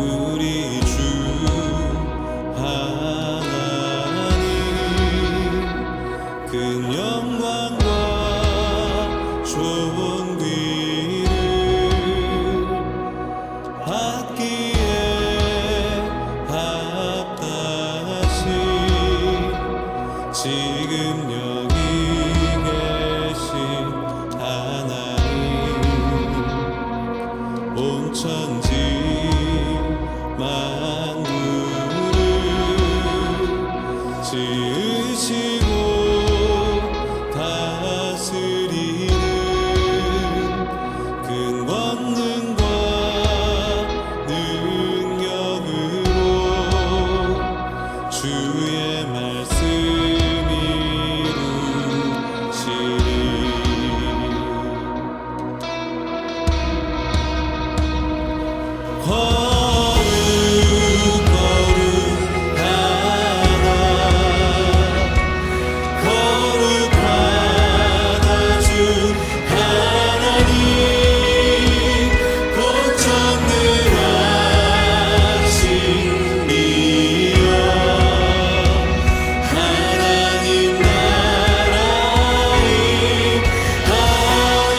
우리 주 하나님 큰 영광과 존귀를 받기에 합당하신 지금 여기 계신 하나님 온 천지 만물을 지으시고 다스리는 큰 권능과 능력으로 주의 말씀 이루시리. 거룩하다 주 하나님 곧 전능하신 이여 하나님 나라의 하에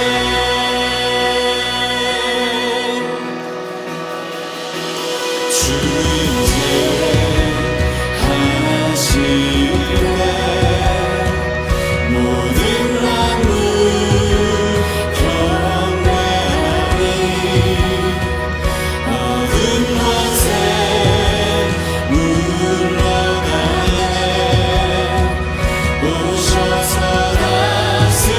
주인제 하시네 모든 만물 경배하니 모든 권세 물러가네 오셔서 다스리소서.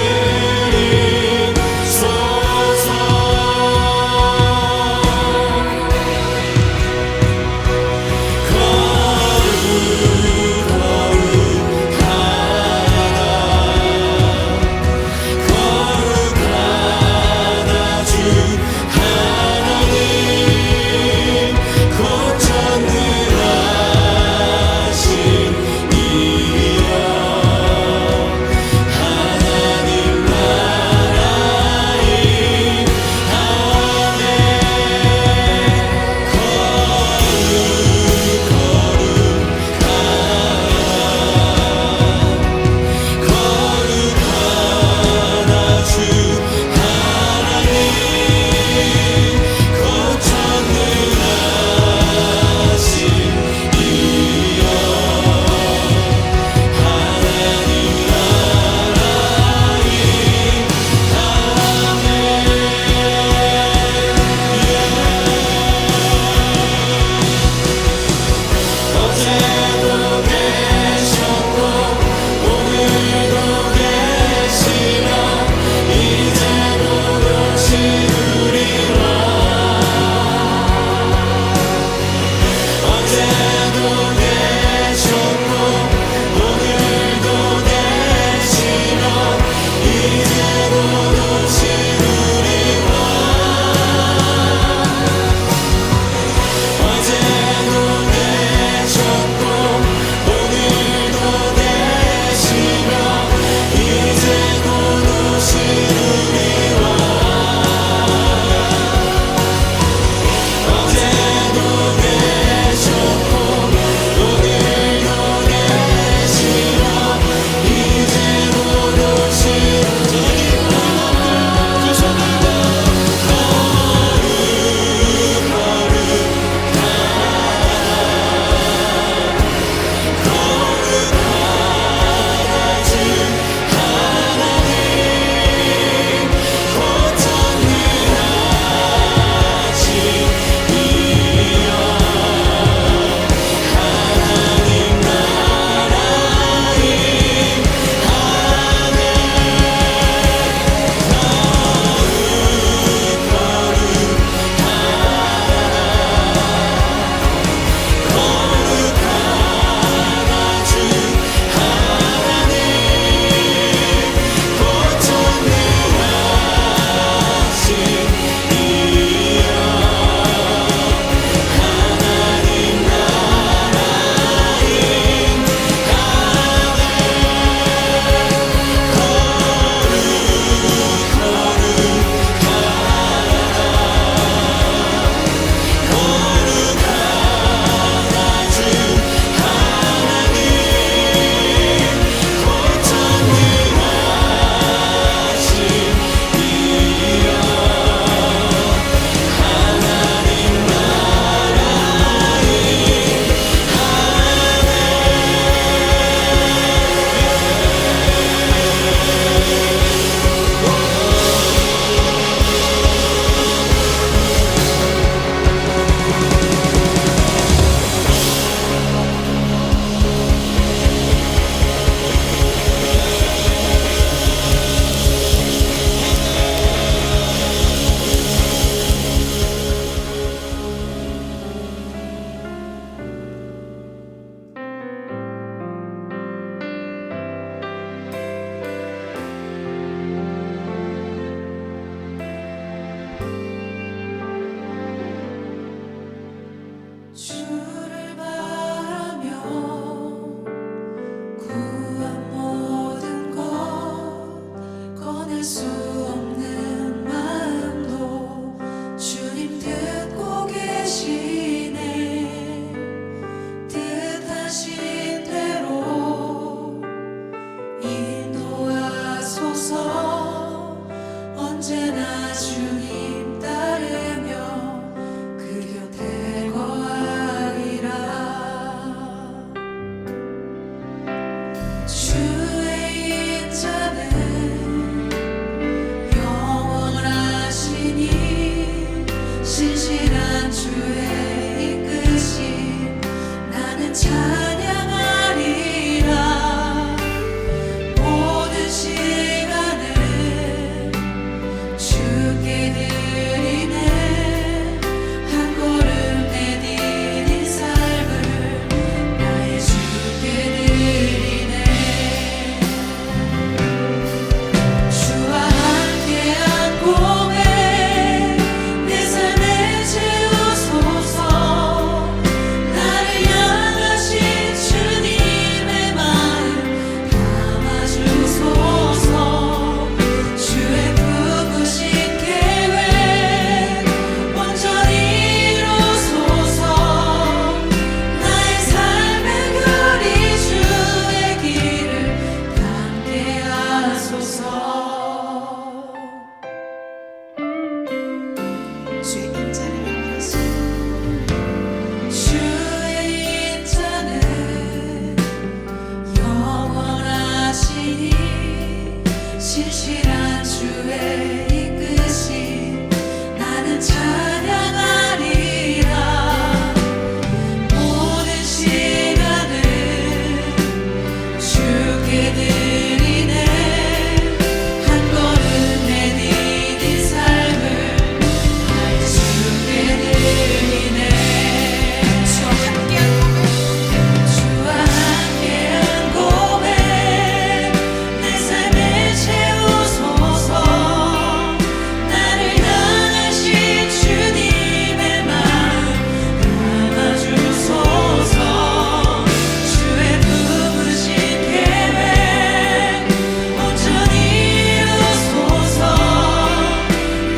주를 바라며 구한 모든 것 꺼낼 수 없는 마음도 주님 듣고 계시네. 뜻하신 대로 인도하소서. 언제나 주님 따르며 그 곁에 거하리라. 주의 인자는 영원하시니 신실한 주의 이끄심 나는 찬양하리라. 모든 시간을 주께 드리네. 한 걸음 내디딘 삶을 나의 주께 드리네. 주와 함께한 고백 내 삶에 채우소서. 나를 향하신 주님의 마음 담아주소서. 주의 부으신 계획 온전히 이루소서. 나의 삶의 결이 주의 길을 함께 하소서. 주의 인자는 영원하시니 주의 인자는 영원하시니 신실한 주의 이끄심 나는 찬양하리라. 모든 시간을 주께 드리네. 한 걸음 내디딘 삶을 나의 주께 드리네. 주와 함께한 고백 내 삶에 채우소서. 나를 향하신 주님의 마음 담아주소서. 주의 부으신 계획 온전히 이루소서.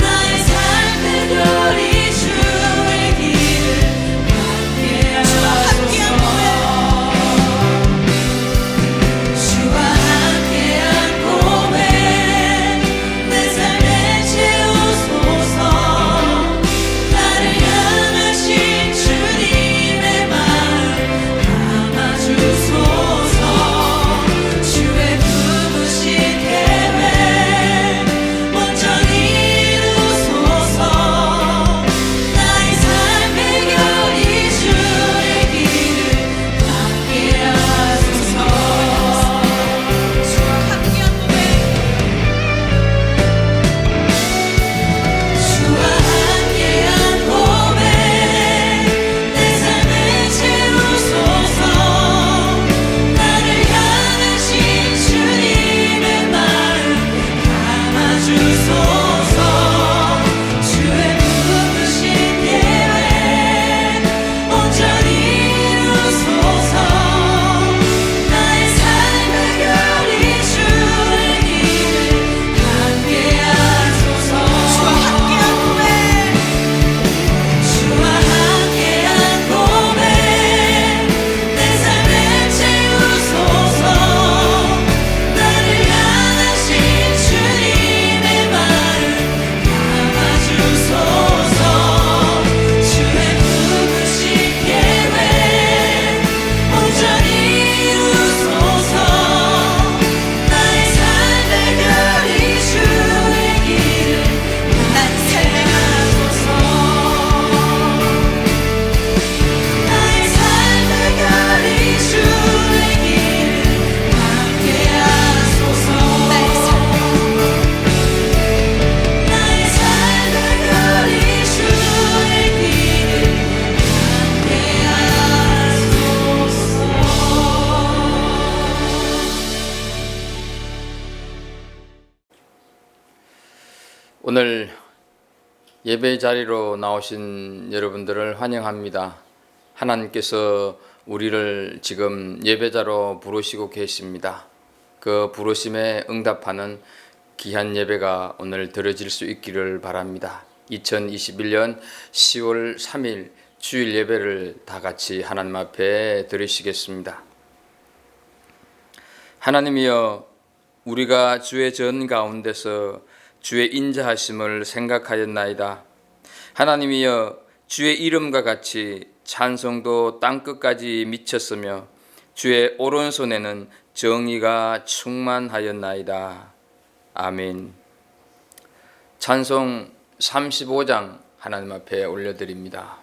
나의 삶의 별이 주의 길을 함께 하소서. 주와 함께한 고백 내 삶에 채우소서. 나를 향하신 주님의 마음 담아주소서. 주의 부으신 계획 온전히 이루소서. 나의 삶의 결이 주의 길을 함께 하소서. 주와 함께한 고백 주와 함께한 고백 내 삶에 채우소서. 나를 향하신 주님의 마음 담아주소서. 주의 부으신 계획 온전히 이루소서. 나의 삶의 결이 주의 길을 함께 하소서. 주와 함께한 고백 주와 함께한 고백 내 삶에 채우소서. 나를 향하신 주님의 마음 담아주소서. 주의 부으신 계획 온전히 이루소서. 나의 삶의 결이 주의 길을 함께 하소서. 나의 삶의 결이 주의 길을 함께 하소서. 나의 삶의 결이 주의 길을 함께 하소서. 오늘 예배 자리로 나오신 여러분들을 환영합니다. 하나님께서 우리를 지금 예배자로 부르시고 계십니다. 그 부르심에 응답하는 귀한 예배가 오늘 드려질 수 있기를 바랍니다. 2021년 10월 3일 주일 예배를 다 같이 하나님 앞에 드리시겠습니다. 하나님이여, 우리가 주의 전 가운데서 주의 인자하심을 생각하였나이다. 하나님이여, 주의 이름과 같이 찬송도 땅끝까지 미쳤으며 주의 오른손에는 정의가 충만하였나이다. 아멘. 찬송 35장 하나님 앞에 올려드립니다.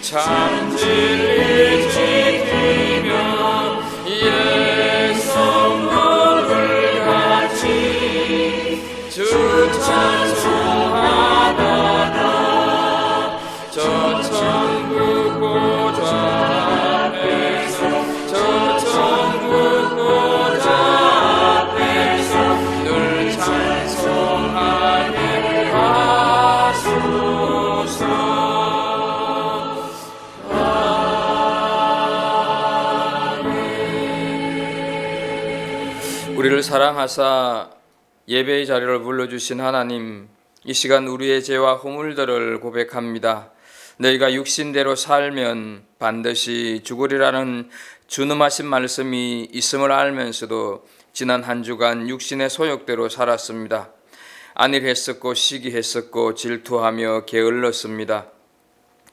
참 진리 지키며 옛 성도들 같이 주 찬송하다가 저 천국 보좌 앞에서 저 천국 보좌 앞에서 늘 찬송하게 하소서. 우리를 사랑하사 예배의 자리를 불러주신 하나님, 이 시간 우리의 죄와 허물들을 고백합니다. 너희가 육신대로 살면 반드시 죽으리라는 준엄하신 말씀이 있음을 알면서도 지난 한 주간 육신의 소욕대로 살았습니다. 안일했었고 시기했었고 질투하며 게을렀습니다.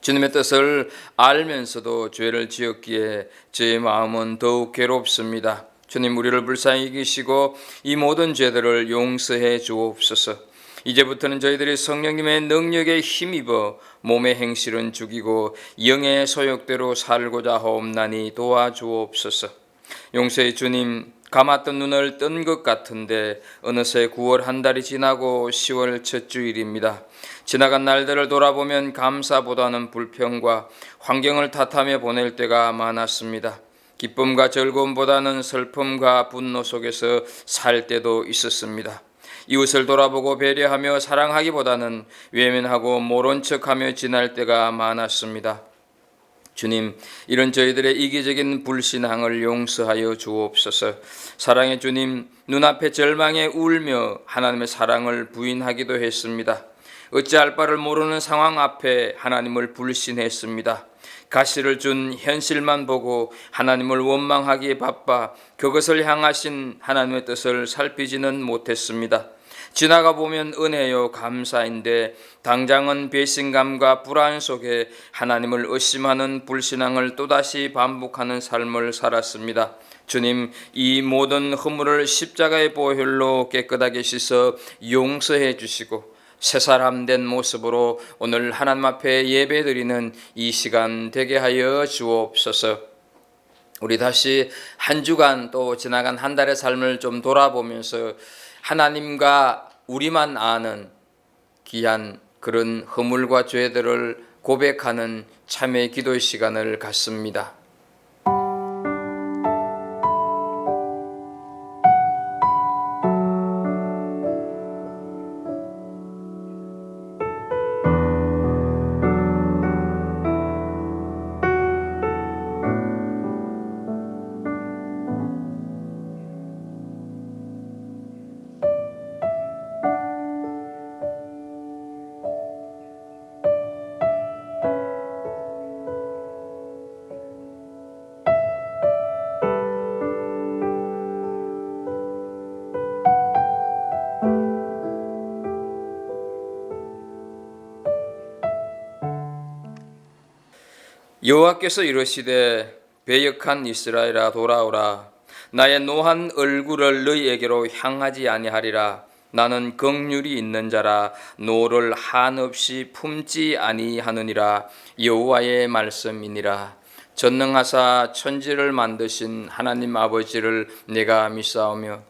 주님의 뜻을 알면서도 죄를 지었기에 저의 마음은 더욱 괴롭습니다. 주님, 우리를 불쌍히 여기시고 이 모든 죄들을 용서해 주옵소서. 이제부터는 저희들이 성령님의 능력에 힘입어 몸의 행실은 죽이고 영의 소욕대로 살고자 하옵나니 도와주옵소서. 용서의 주님, 감았던 눈을 뜬 것 같은데 어느새 9월 한 달이 지나고 10월 첫 주일입니다. 지나간 날들을 돌아보면 감사보다는 불평과 환경을 탓하며 보낼 때가 많았습니다. 기쁨과 즐거움보다는 슬픔과 분노 속에서 살 때도 있었습니다. 이웃을 돌아보고 배려하며 사랑하기보다는 외면하고 모른 척하며 지날 때가 많았습니다. 주님, 이런 저희들의 이기적인 불신앙을 용서하여 주옵소서. 사랑의 주님, 눈앞에 절망에 울며 하나님의 사랑을 부인하기도 했습니다. 어찌할 바를 모르는 상황 앞에 하나님을 불신했습니다. 가시를 준 현실만 보고 하나님을 원망하기에 바빠 그것을 향하신 하나님의 뜻을 살피지는 못했습니다. 지나가 보면 은혜요 감사인데 당장은 배신감과 불안 속에 하나님을 의심하는 불신앙을 또다시 반복하는 삶을 살았습니다. 주님, 이 모든 허물을 십자가의 보혈로 깨끗하게 씻어 용서해 주시고 새 사람 된 모습으로 오늘 하나님 앞에 예배드리는 이 시간 되게 하여 주옵소서. 우리 다시 한 주간 또 지나간 한 달의 삶을 좀 돌아보면서 하나님과 우리만 아는 귀한 그런 허물과 죄들을 고백하는 참회 기도의 시간을 갖습니다. 여호와께서 이르시되 배역한 이스라엘아 돌아오라. 나의 노한 얼굴을 너희에게로 향하지 아니하리라. 나는 긍휼이 있는 자라 노를 한없이 품지 아니하느니라. 여호와의 말씀이니라. 전능하사 천지를 만드신 하나님 아버지를 내가 믿사오며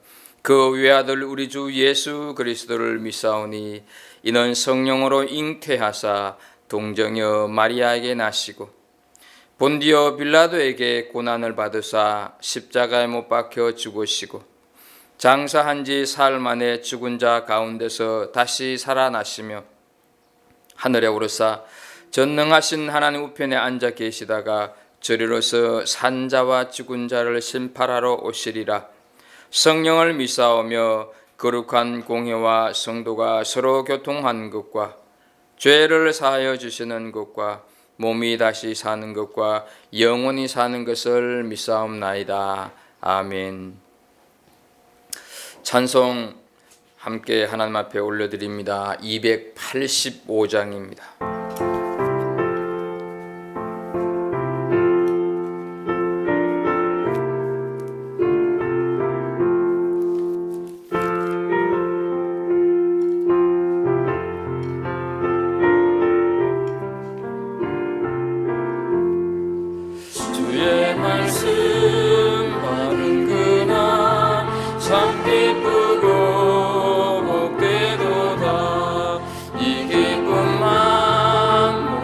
그 외아들 우리 주 예수 그리스도를 믿사오니 이는 성령으로 잉태하사 동정여 마리아에게 나시고 본디오 빌라도에게 고난을 받으사 십자가에 못 박혀 죽으시고 장사한 지 사흘 만에 죽은 자 가운데서 다시 살아나시며 하늘에 오르사 전능하신 하나님 우편에 앉아 계시다가 저리로서 산자와 죽은 자를 심판하러 오시리라. 성령을 믿사오며 거룩한 공회와 성도가 서로 교통한 것과 죄를 사하여 주시는 것과 몸이 다시 사는 것과 영원히 사는 것을 믿사옵나이다. 아멘. 찬송 함께 하나님 앞에 올려드립니다. 285장입니다. 주의 말씀 바른 그날 참 기쁘고 복되도다. 이 기쁨만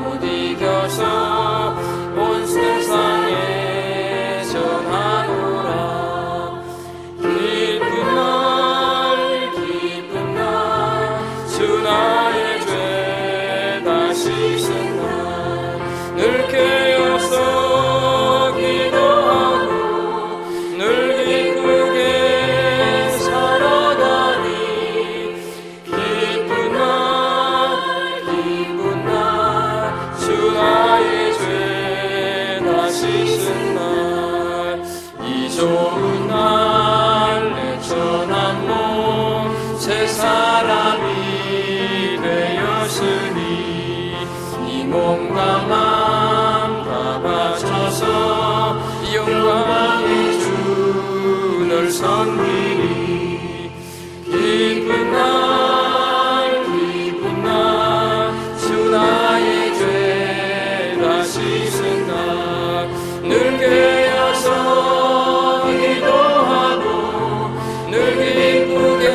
못 이겨서 온 세상에 전하노라. 기쁜 날 주 나의 죄 다 씻은 날 늘 깨어서 기도하고 늘 기쁘게 살아가니 기쁜 날 주 나의 죄 다 씻은 날 이 좋은 날 내 천한 몸 새 사람이 되었으니 이 몸과 맘 다 바쳐서 영광의 주를 섬기니 기쁜 날 주 나의 죄 다 씻은 날 늘 깨어서 기도하고 늘 기쁘게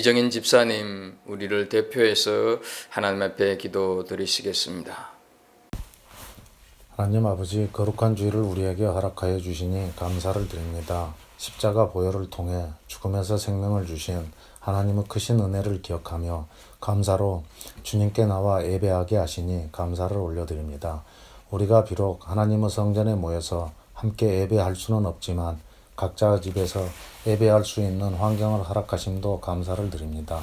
이정인 집사님, 우리를 대표해서 하나님 앞에 기도 드리시겠습니다. 하나님 아버지, 거룩한 주일을 우리에게 허락하여 주시니 감사를 드립니다. 십자가 보혈을 통해 죽음에서 생명을 주신 하나님의 크신 은혜를 기억하며 감사로 주님께 나와 예배하게 하시니 감사를 올려드립니다. 우리가 비록 하나님의 성전에 모여서 함께 예배할 수는 없지만 각자 집에서 예배할 수 있는 환경을 허락하심도 감사를 드립니다.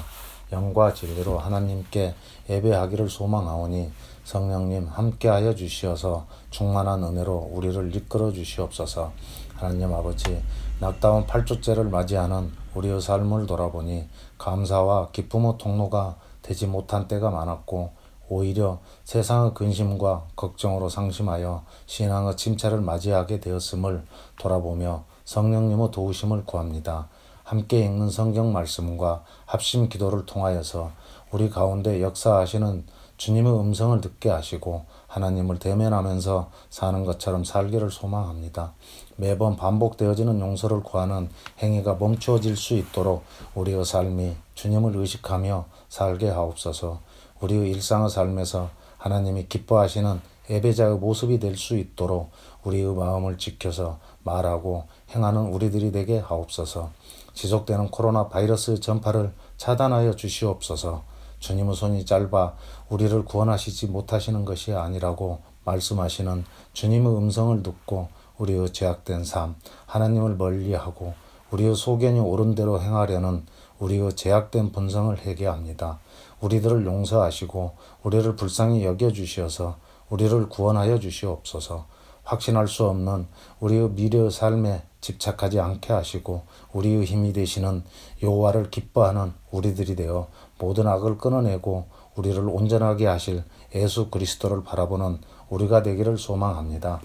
영과 진리로 하나님께 예배하기를 소망하오니 성령님 함께하여 주시어서 충만한 은혜로 우리를 이끌어 주시옵소서. 하나님 아버지, 낙다운 8주째를 맞이하는 우리의 삶을 돌아보니 감사와 기쁨의 통로가 되지 못한 때가 많았고 오히려 세상의 근심과 걱정으로 상심하여 신앙의 침체를 맞이하게 되었음을 돌아보며 성령님의 도우심을 구합니다. 함께 읽는 성경 말씀과 합심 기도를 통하여서 우리 가운데 역사하시는 주님의 음성을 듣게 하시고 하나님을 대면하면서 사는 것처럼 살기를 소망합니다. 매번 반복되어지는 용서를 구하는 행위가 멈추어질 수 있도록 우리의 삶이 주님을 의식하며 살게 하옵소서. 우리의 일상의 삶에서 하나님이 기뻐하시는 예배자의 모습이 될 수 있도록 우리의 마음을 지켜서 말하고 행하는 우리들이 되게 하옵소서. 지속되는 코로나 바이러스 전파를 차단하여 주시옵소서. 주님의 손이 짧아 우리를 구원하시지 못하시는 것이 아니라고 말씀하시는 주님의 음성을 듣고 우리의 죄악된 삶, 하나님을 멀리하고 우리의 소견이 옳은 대로 행하려는 우리의 죄악된 본성을 회개합니다. 우리들을 용서하시고 우리를 불쌍히 여겨주시어서 우리를 구원하여 주시옵소서. 확신할 수 없는 우리의 미래의 삶에 집착하지 않게 하시고 우리의 힘이 되시는 여호와를 기뻐하는 우리들이 되어 모든 악을 끊어내고 우리를 온전하게 하실 예수 그리스도를 바라보는 우리가 되기를 소망합니다.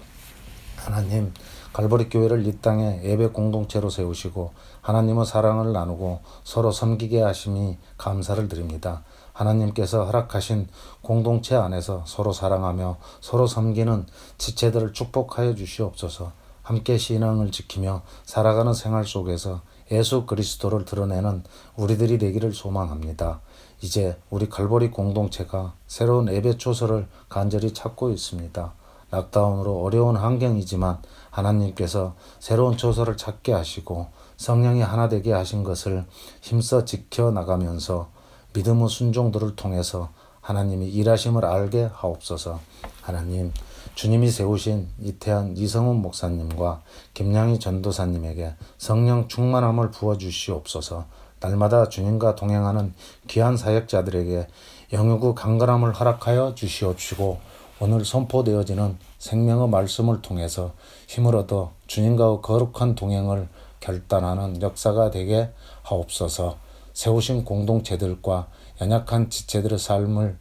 하나님, 갈보리 교회를 이 땅에 예배 공동체로 세우시고 하나님의 사랑을 나누고 서로 섬기게 하심이 감사를 드립니다. 하나님께서 허락하신 공동체 안에서 서로 사랑하며 서로 섬기는 지체들을 축복하여 주시옵소서. 함께 신앙을 지키며 살아가는 생활 속에서 예수 그리스도를 드러내는 우리들이 되기를 소망합니다. 이제 우리 갈보리 공동체가 새로운 예배 초소를 간절히 찾고 있습니다. 락다운으로 어려운 환경이지만 하나님께서 새로운 초소를 찾게 하시고 성령이 하나 되게 하신 것을 힘써 지켜나가면서 믿음의 순종들을 통해서 하나님이 일하심을 알게 하옵소서. 하나님, 주님이 세우신 이태한 이성훈 목사님과 김양희 전도사님에게 성령 충만함을 부어주시옵소서. 날마다 주님과 동행하는 귀한 사역자들에게 영육의 강건함을 허락하여 주시옵시고 오늘 선포되어지는 생명의 말씀을 통해서 힘을 얻어 주님과의 거룩한 동행을 결단하는 역사가 되게 하옵소서. 세우신 공동체들과 연약한 지체들의 삶을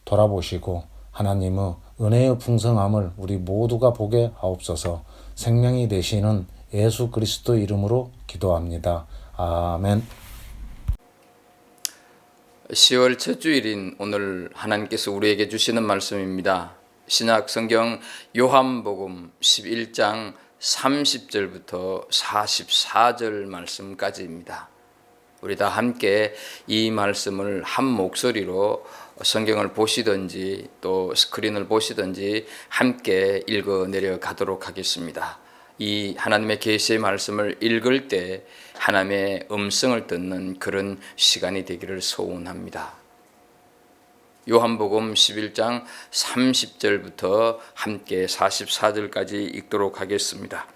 돌아보시고 하나님의 은혜의 풍성함을 우리 모두가 보게 하옵소서. 생명이 되시는 예수 그리스도 이름으로 기도합니다. 아멘. 10월 첫 주일인 오늘 하나님께서 우리에게 주시는 말씀입니다. 신약 성경 요한복음 11장 30절부터 44절 말씀까지입니다. 우리 다 함께 이 말씀을 한 목소리로 성경을 보시든지 또 스크린을 보시든지 함께 읽어 내려가도록 하겠습니다. 이 하나님의 계시의 말씀을 읽을 때 하나님의 음성을 듣는 그런 시간이 되기를 소원합니다. 요한복음 11장 30절부터 함께 44절까지 읽도록 하겠습니다.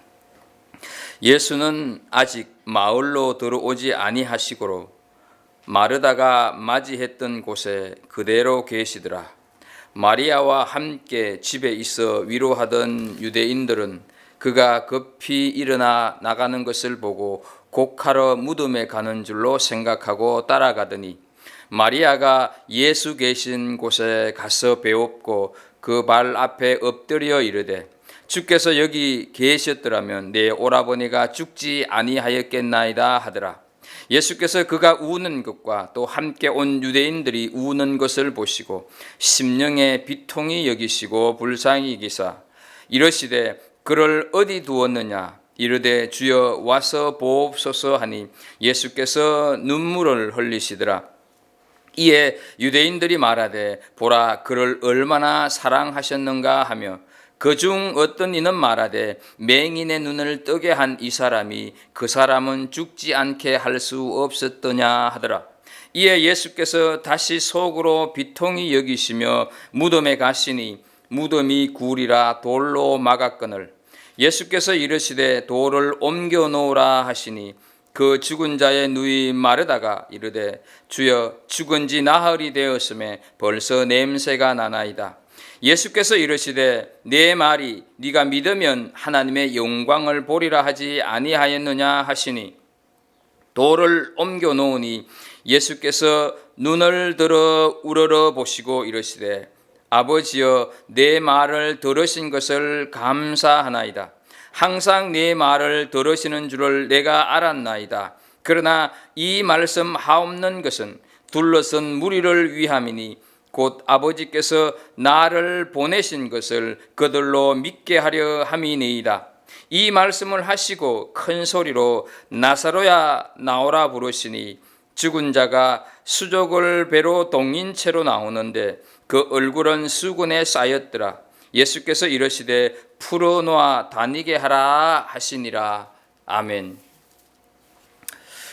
예수는 아직 마을로 들어오지 아니하시고로 마르다가 맞이했던 곳에 그대로 계시더라. 마리아와 함께 집에 있어 위로하던 유대인들은 그가 급히 일어나 나가는 것을 보고 곡하러 무덤에 가는 줄로 생각하고 따라가더니 마리아가 예수 계신 곳에 가서 배웠고 그 발 앞에 엎드려 이르되 주께서 여기 계셨더라면 내 오라버니가 죽지 아니하였겠나이다 하더라. 예수께서 그가 우는 것과 또 함께 온 유대인들이 우는 것을 보시고 심령의 비통이 여기시고 불쌍히 여기사 이러시되 그를 어디 두었느냐 이르되 주여 와서 보옵소서 하니 예수께서 눈물을 흘리시더라. 이에 유대인들이 말하되 보라 그를 얼마나 사랑하셨는가 하며 그중 어떤 이는 말하되 맹인의 눈을 뜨게 한 이 사람이 그 사람은 죽지 않게 할 수 없었더냐 하더라. 이에 예수께서 다시 속으로 비통히 여기시며 무덤에 가시니 무덤이 굴이라 돌로 막았거늘 예수께서 이르시되 돌을 옮겨 놓으라 하시니 그 죽은 자의 누이 마르다가 이르되 주여 죽은 지 나흘이 되었음에 벌써 냄새가 나나이다. 예수께서 이르시되 내 말이 네가 믿으면 하나님의 영광을 보리라 하지 아니하였느냐 하시니 돌을 옮겨 놓으니 예수께서 눈을 들어 우러러 보시고 이르시되 아버지여 내 말을 들으신 것을 감사하나이다. 항상 내 말을 들으시는 줄을 내가 알았나이다. 그러나 이 말씀 하옵는 것은 둘러선 무리를 위함이니 곧 아버지께서 나를 보내신 것을 그들로 믿게 하려 함이니이다. 이 말씀을 하시고 큰 소리로 나사로야 나오라 부르시니 죽은 자가 수족을 배로 동인 채로 나오는데 그 얼굴은 수군에 쌓였더라. 예수께서 이르시되 풀어놓아 다니게 하라 하시니라. 아멘.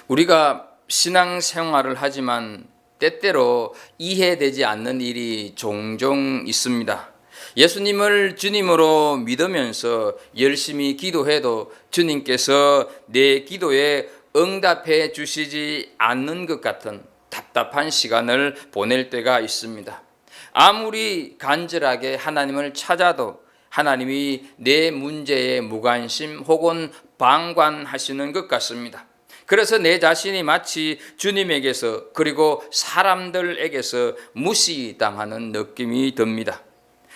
우리가 신앙생활을 하지만 때때로 이해되지 않는 일이 종종 있습니다. 예수님을 주님으로 믿으면서 열심히 기도해도 주님께서 내 기도에 응답해 주시지 않는 것 같은 답답한 시간을 보낼 때가 있습니다. 아무리 간절하게 하나님을 찾아도 하나님이 내 문제에 무관심 혹은 방관하시는 것 같습니다. 그래서 내 자신이 마치 주님에게서 그리고 사람들에게서 무시당하는 느낌이 듭니다.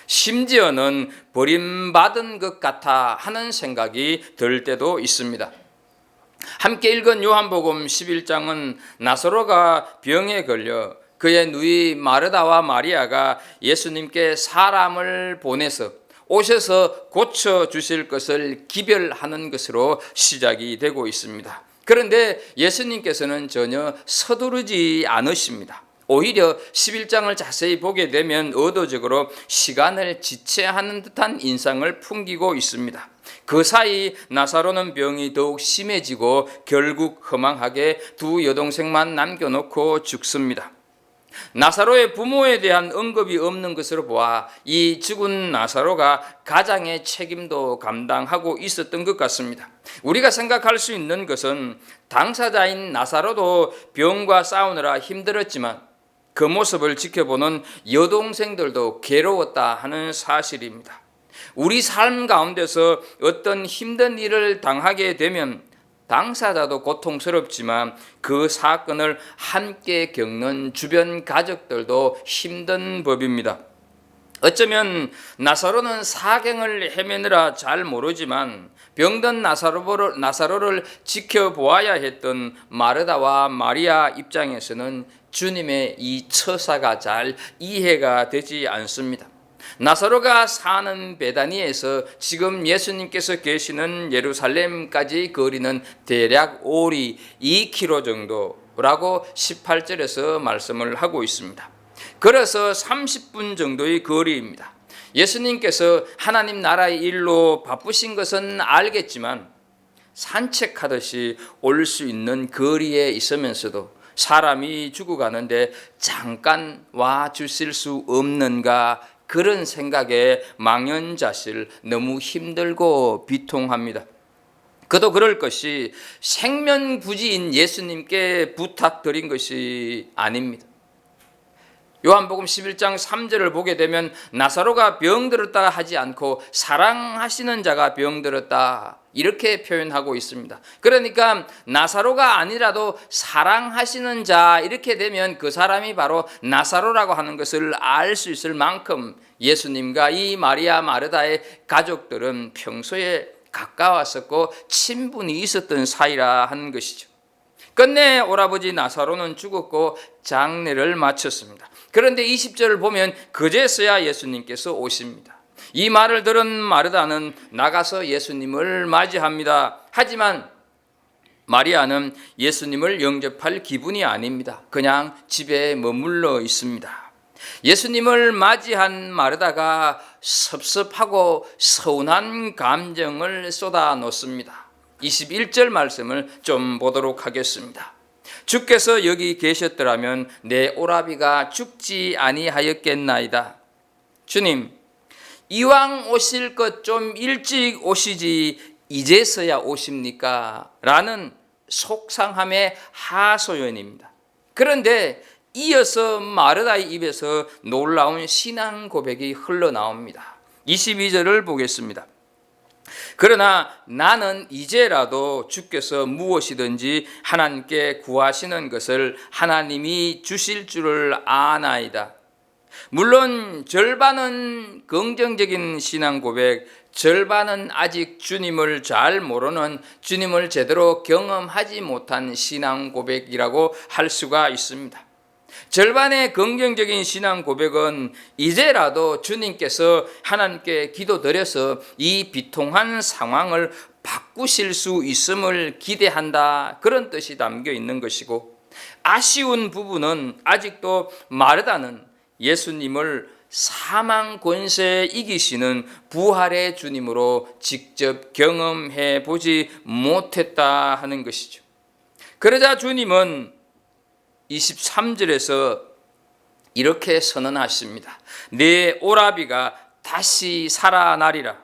심지어는 버림받은 것 같아 하는 생각이 들 때도 있습니다. 함께 읽은 요한복음 11장은 나사로가 병에 걸려 그의 누이 마르다와 마리아가 예수님께 사람을 보내서 오셔서 고쳐주실 것을 기별하는 것으로 시작이 되고 있습니다. 그런데 예수님께서는 전혀 서두르지 않으십니다. 오히려 11장을 자세히 보게 되면 의도적으로 시간을 지체하는 듯한 인상을 풍기고 있습니다. 그 사이 나사로는 병이 더욱 심해지고 결국 허망하게 두 여동생만 남겨놓고 죽습니다. 나사로의 부모에 대한 언급이 없는 것으로 보아 이 죽은 나사로가 가장의 책임도 감당하고 있었던 것 같습니다. 우리가 생각할 수 있는 것은 당사자인 나사로도 병과 싸우느라 힘들었지만 그 모습을 지켜보는 여동생들도 괴로웠다 하는 사실입니다. 우리 삶 가운데서 어떤 힘든 일을 당하게 되면 당사자도 고통스럽지만 그 사건을 함께 겪는 주변 가족들도 힘든 법입니다. 어쩌면 나사로는 사경을 헤매느라 잘 모르지만 병든 나사로를 지켜보아야 했던 마르다와 마리아 입장에서는 주님의 이 처사가 잘 이해가 되지 않습니다. 나사로가 사는 베다니에서 지금 예수님께서 계시는 예루살렘까지 거리는 대략 오리 2km 정도라고 18절에서 말씀을 하고 있습니다. 걸어서 30분 정도의 거리입니다. 예수님께서 하나님 나라의 일로 바쁘신 것은 알겠지만 산책하듯이 올 수 있는 거리에 있으면서도 사람이 죽어가는데 잠깐 와 주실 수 없는가, 그런 생각에 망연자실, 너무 힘들고 비통합니다. 그도 그럴 것이 생면부지인 예수님께 부탁드린 것이 아닙니다. 요한복음 11장 3절을 보게 되면 나사로가 병들었다 하지 않고 사랑하시는 자가 병들었다 이렇게 표현하고 있습니다. 그러니까 나사로가 아니라도 사랑하시는 자 이렇게 되면 그 사람이 바로 나사로라고 하는 것을 알 수 있을 만큼 예수님과 이 마리아 마르다의 가족들은 평소에 가까웠었고 친분이 있었던 사이라 하는 것이죠. 끝내 오라버지 나사로는 죽었고 장례를 마쳤습니다. 그런데 20절을 보면 그제서야 예수님께서 오십니다. 이 말을 들은 마르다는 나가서 예수님을 맞이합니다. 하지만 마리아는 예수님을 영접할 기분이 아닙니다. 그냥 집에 머물러 있습니다. 예수님을 맞이한 마르다가 섭섭하고 서운한 감정을 쏟아놓습니다. 21절 말씀을 좀 보도록 하겠습니다. 주께서 여기 계셨더라면 내 오라비가 죽지 아니하였겠나이다. 주님, 이왕 오실 것 좀 일찍 오시지 이제서야 오십니까? 라는 속상함의 하소연입니다. 그런데 이어서 마르다의 입에서 놀라운 신앙 고백이 흘러나옵니다. 22절을 보겠습니다. 그러나 나는 이제라도 주께서 무엇이든지 하나님께 구하시는 것을 하나님이 주실 줄을 아나이다. 물론 절반은 긍정적인 신앙 고백, 절반은 아직 주님을 잘 모르는, 주님을 제대로 경험하지 못한 신앙 고백이라고 할 수가 있습니다. 절반의 긍정적인 신앙 고백은 이제라도 주님께서 하나님께 기도드려서 이 비통한 상황을 바꾸실 수 있음을 기대한다, 그런 뜻이 담겨 있는 것이고, 아쉬운 부분은 아직도 마르다는 예수님을 사망 권세에 이기시는 부활의 주님으로 직접 경험해 보지 못했다 하는 것이죠. 그러자 주님은 23절에서 이렇게 선언하십니다. 내 오라비가 다시 살아나리라.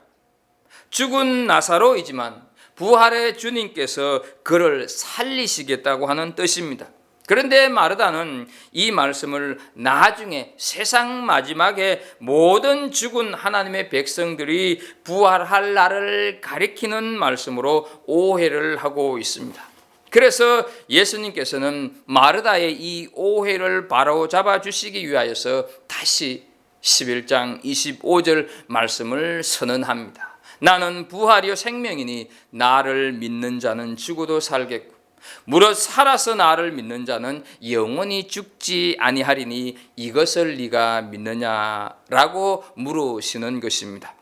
죽은 나사로이지만 부활의 주님께서 그를 살리시겠다고 하는 뜻입니다. 그런데 마르다는 이 말씀을 나중에 세상 마지막에 모든 죽은 하나님의 백성들이 부활할 날을 가리키는 말씀으로 오해를 하고 있습니다. 그래서 예수님께서는 마르다의 이 오해를 바로잡아 주시기 위하여서 다시 11장 25절 말씀을 선언합니다. 나는 부활이요 생명이니 나를 믿는 자는 죽어도 살겠고 무릇 살아서 나를 믿는 자는 영원히 죽지 아니하리니 이것을 네가 믿느냐라고 물으시는 것입니다.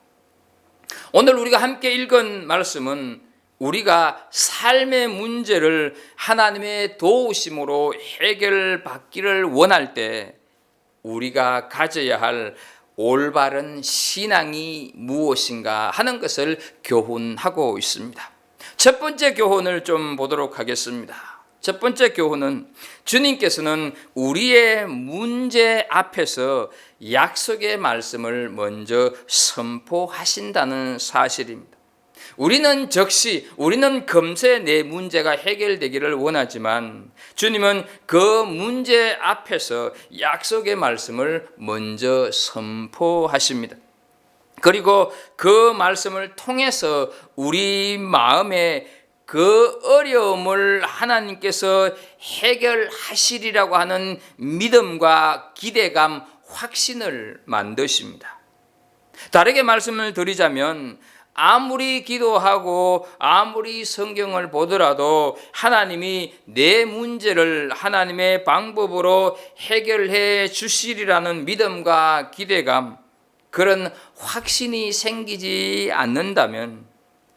오늘 우리가 함께 읽은 말씀은 우리가 삶의 문제를 하나님의 도우심으로 해결받기를 원할 때 우리가 가져야 할 올바른 신앙이 무엇인가 하는 것을 교훈하고 있습니다. 첫 번째 교훈을 좀 보도록 하겠습니다. 첫 번째 교훈은 주님께서는 우리의 문제 앞에서 약속의 말씀을 먼저 선포하신다는 사실입니다. 우리는 금세 내 문제가 해결되기를 원하지만 주님은 그 문제 앞에서 약속의 말씀을 먼저 선포하십니다. 그리고 그 말씀을 통해서 우리 마음에 그 어려움을 하나님께서 해결하시리라고 하는 믿음과 기대감, 확신을 만드십니다. 다르게 말씀을 드리자면 아무리 기도하고 아무리 성경을 보더라도 하나님이 내 문제를 하나님의 방법으로 해결해 주시리라는 믿음과 기대감, 그런 확신이 생기지 않는다면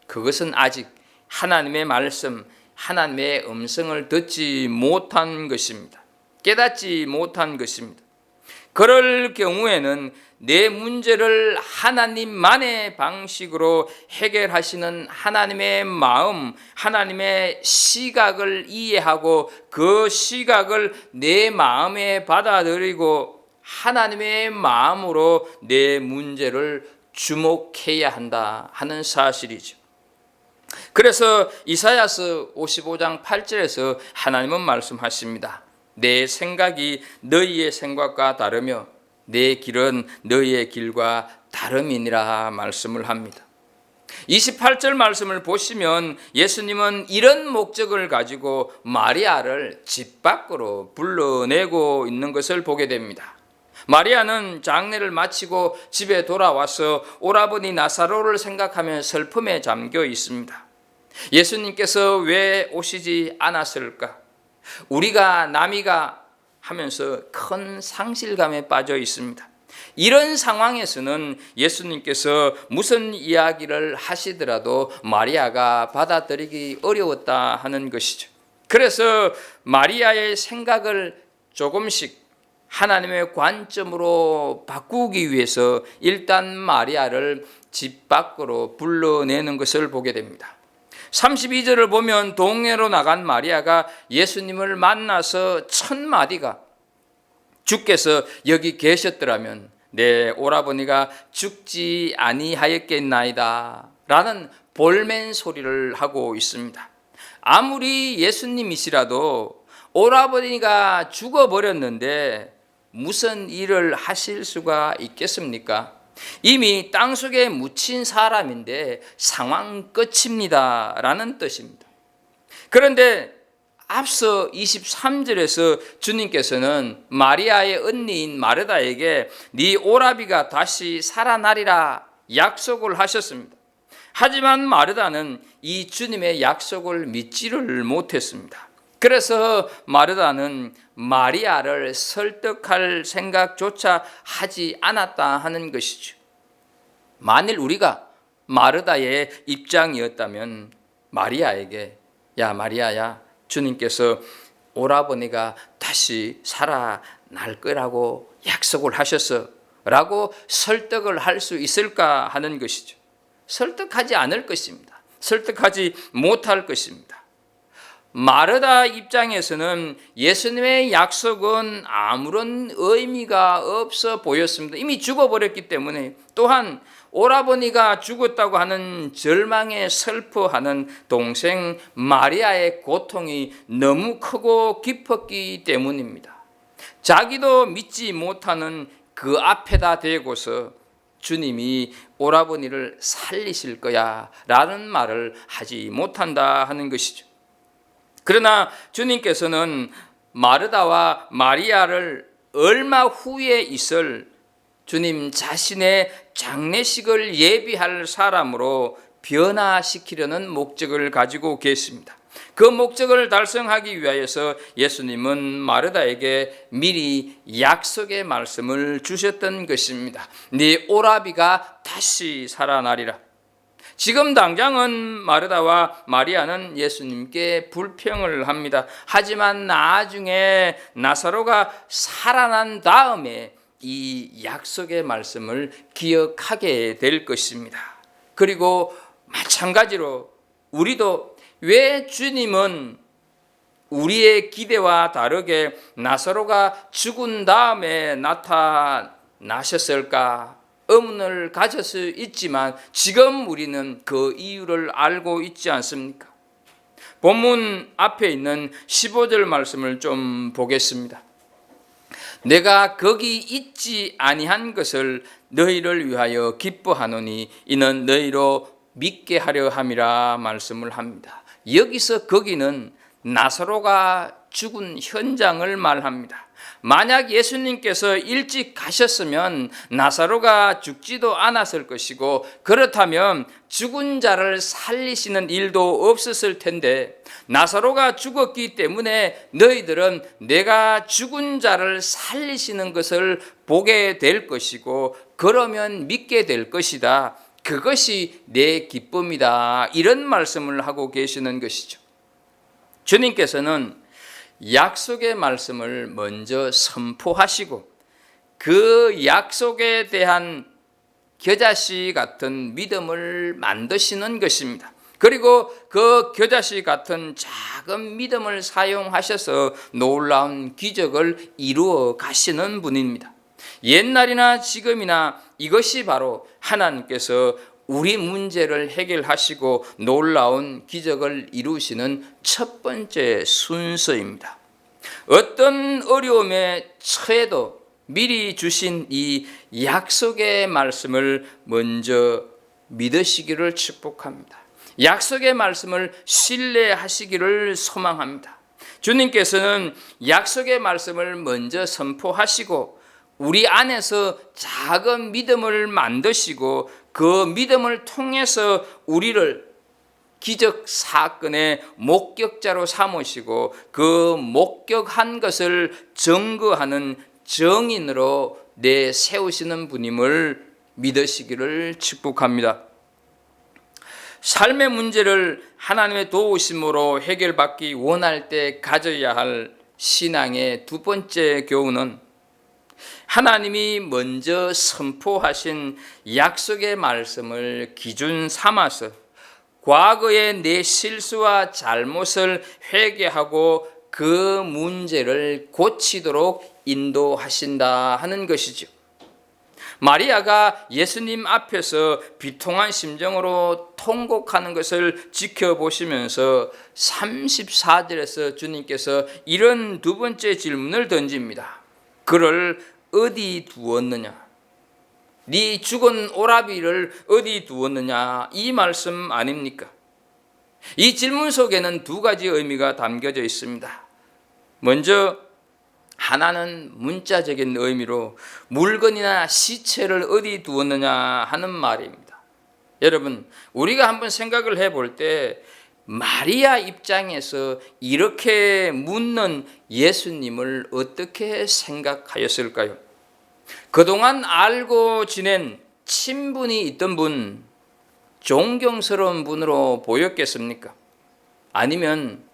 그것은 아직 하나님의 말씀, 하나님의 음성을 듣지 못한 것입니다. 깨닫지 못한 것입니다. 그럴 경우에는 내 문제를 하나님만의 방식으로 해결하시는 하나님의 마음, 하나님의 시각을 이해하고 그 시각을 내 마음에 받아들이고 하나님의 마음으로 내 문제를 주목해야 한다 하는 사실이죠. 그래서 이사야서 55장 8절에서 하나님은 말씀하십니다. 내 생각이 너희의 생각과 다르며 내 길은 너희의 길과 다름이니라 말씀을 합니다. 28절 말씀을 보시면 예수님은 이런 목적을 가지고 마리아를 집 밖으로 불러내고 있는 것을 보게 됩니다. 마리아는 장례를 마치고 집에 돌아와서 오라버니 나사로를 생각하며 슬픔에 잠겨 있습니다. 예수님께서 왜 오시지 않았을까? 우리가 남이가 하면서 큰 상실감에 빠져 있습니다. 이런 상황에서는 예수님께서 무슨 이야기를 하시더라도 마리아가 받아들이기 어려웠다 하는 것이죠. 그래서 마리아의 생각을 조금씩 하나님의 관점으로 바꾸기 위해서 일단 마리아를 집 밖으로 불러내는 것을 보게 됩니다. 32절을 보면 동네로 나간 마리아가 예수님을 만나서 첫 마디가 주께서 여기 계셨더라면 내 오라버니가 죽지 아니하였겠나이다 라는 볼멘 소리를 하고 있습니다. 아무리 예수님이시라도 오라버니가 죽어버렸는데 무슨 일을 하실 수가 있겠습니까? 이미 땅속에 묻힌 사람인데 상황 끝입니다 라는 뜻입니다. 그런데 앞서 23절에서 주님께서는 마리아의 언니인 마르다에게 네 오라비가 다시 살아나리라 약속을 하셨습니다. 하지만 마르다는 이 주님의 약속을 믿지를 못했습니다. 그래서 마르다는 마리아를 설득할 생각조차 하지 않았다 하는 것이죠. 만일 우리가 마르다의 입장이었다면 마리아에게 야 마리아야 주님께서 오라버니가 다시 살아날 거라고 약속을 하셨어 라고 설득을 할 수 있을까 하는 것이죠. 설득하지 않을 것입니다. 설득하지 못할 것입니다. 마르다 입장에서는 예수님의 약속은 아무런 의미가 없어 보였습니다. 이미 죽어버렸기 때문에 또한 오라버니가 죽었다고 하는 절망에 슬퍼하는 동생 마리아의 고통이 너무 크고 깊었기 때문입니다. 자기도 믿지 못하는 그 앞에다 대고서 주님이 오라버니를 살리실 거야 라는 말을 하지 못한다 하는 것이죠. 그러나 주님께서는 마르다와 마리아를 얼마 후에 있을 주님 자신의 장례식을 예비할 사람으로 변화시키려는 목적을 가지고 계십니다. 그 목적을 달성하기 위하여서 예수님은 마르다에게 미리 약속의 말씀을 주셨던 것입니다. 네 오라비가 다시 살아나리라. 지금 당장은 마르다와 마리아는 예수님께 불평을 합니다. 하지만 나중에 나사로가 살아난 다음에 이 약속의 말씀을 기억하게 될 것입니다. 그리고 마찬가지로 우리도 왜 주님은 우리의 기대와 다르게 나사로가 죽은 다음에 나타나셨을까? 의문을 가질 수 있지만 지금 우리는 그 이유를 알고 있지 않습니까? 본문 앞에 있는 15절 말씀을 좀 보겠습니다. 내가 거기 있지 아니한 것을 너희를 위하여 기뻐하노니 이는 너희로 믿게 하려 함이라 말씀을 합니다. 여기서 거기는 나사로가 죽은 현장을 말합니다. 만약 예수님께서 일찍 가셨으면 나사로가 죽지도 않았을 것이고 그렇다면 죽은 자를 살리시는 일도 없었을 텐데 나사로가 죽었기 때문에 너희들은 내가 죽은 자를 살리시는 것을 보게 될 것이고 그러면 믿게 될 것이다. 그것이 내 기쁨이다. 이런 말씀을 하고 계시는 것이죠. 주님께서는 약속의 말씀을 먼저 선포하시고 그 약속에 대한 겨자씨 같은 믿음을 만드시는 것입니다. 그리고 그 겨자씨 같은 작은 믿음을 사용하셔서 놀라운 기적을 이루어 가시는 분입니다. 옛날이나 지금이나 이것이 바로 하나님께서 우리 문제를 해결하시고 놀라운 기적을 이루시는 첫 번째 순서입니다. 어떤 어려움에 처해도 미리 주신 이 약속의 말씀을 먼저 믿으시기를 축복합니다. 약속의 말씀을 신뢰하시기를 소망합니다. 주님께서는 약속의 말씀을 먼저 선포하시고 우리 안에서 작은 믿음을 만드시고 그 믿음을 통해서 우리를 기적 사건의 목격자로 삼으시고 그 목격한 것을 증거하는 증인으로 내세우시는 분임을 믿으시기를 축복합니다. 삶의 문제를 하나님의 도우심으로 해결받기 원할 때 가져야 할 신앙의 두 번째 교훈은 하나님이 먼저 선포하신 약속의 말씀을 기준 삼아서 과거의 내 실수와 잘못을 회개하고 그 문제를 고치도록 인도하신다 하는 것이죠. 마리아가 예수님 앞에서 비통한 심정으로 통곡하는 것을 지켜보시면서 34절에서 주님께서 이런 두 번째 질문을 던집니다. 그를 어디 두었느냐? 네 죽은 오라비를 어디 두었느냐? 이 말씀 아닙니까? 이 질문 속에는 두 가지 의미가 담겨져 있습니다. 먼저 하나는 문자적인 의미로 물건이나 시체를 어디 두었느냐 하는 말입니다. 여러분, 우리가 한번 생각을 해볼 때 마리아 입장에서 이렇게 묻는 예수님을 어떻게 생각하였을까요? 그동안 알고 지낸 친분이 있던 분, 존경스러운 분으로 보였겠습니까? 아니면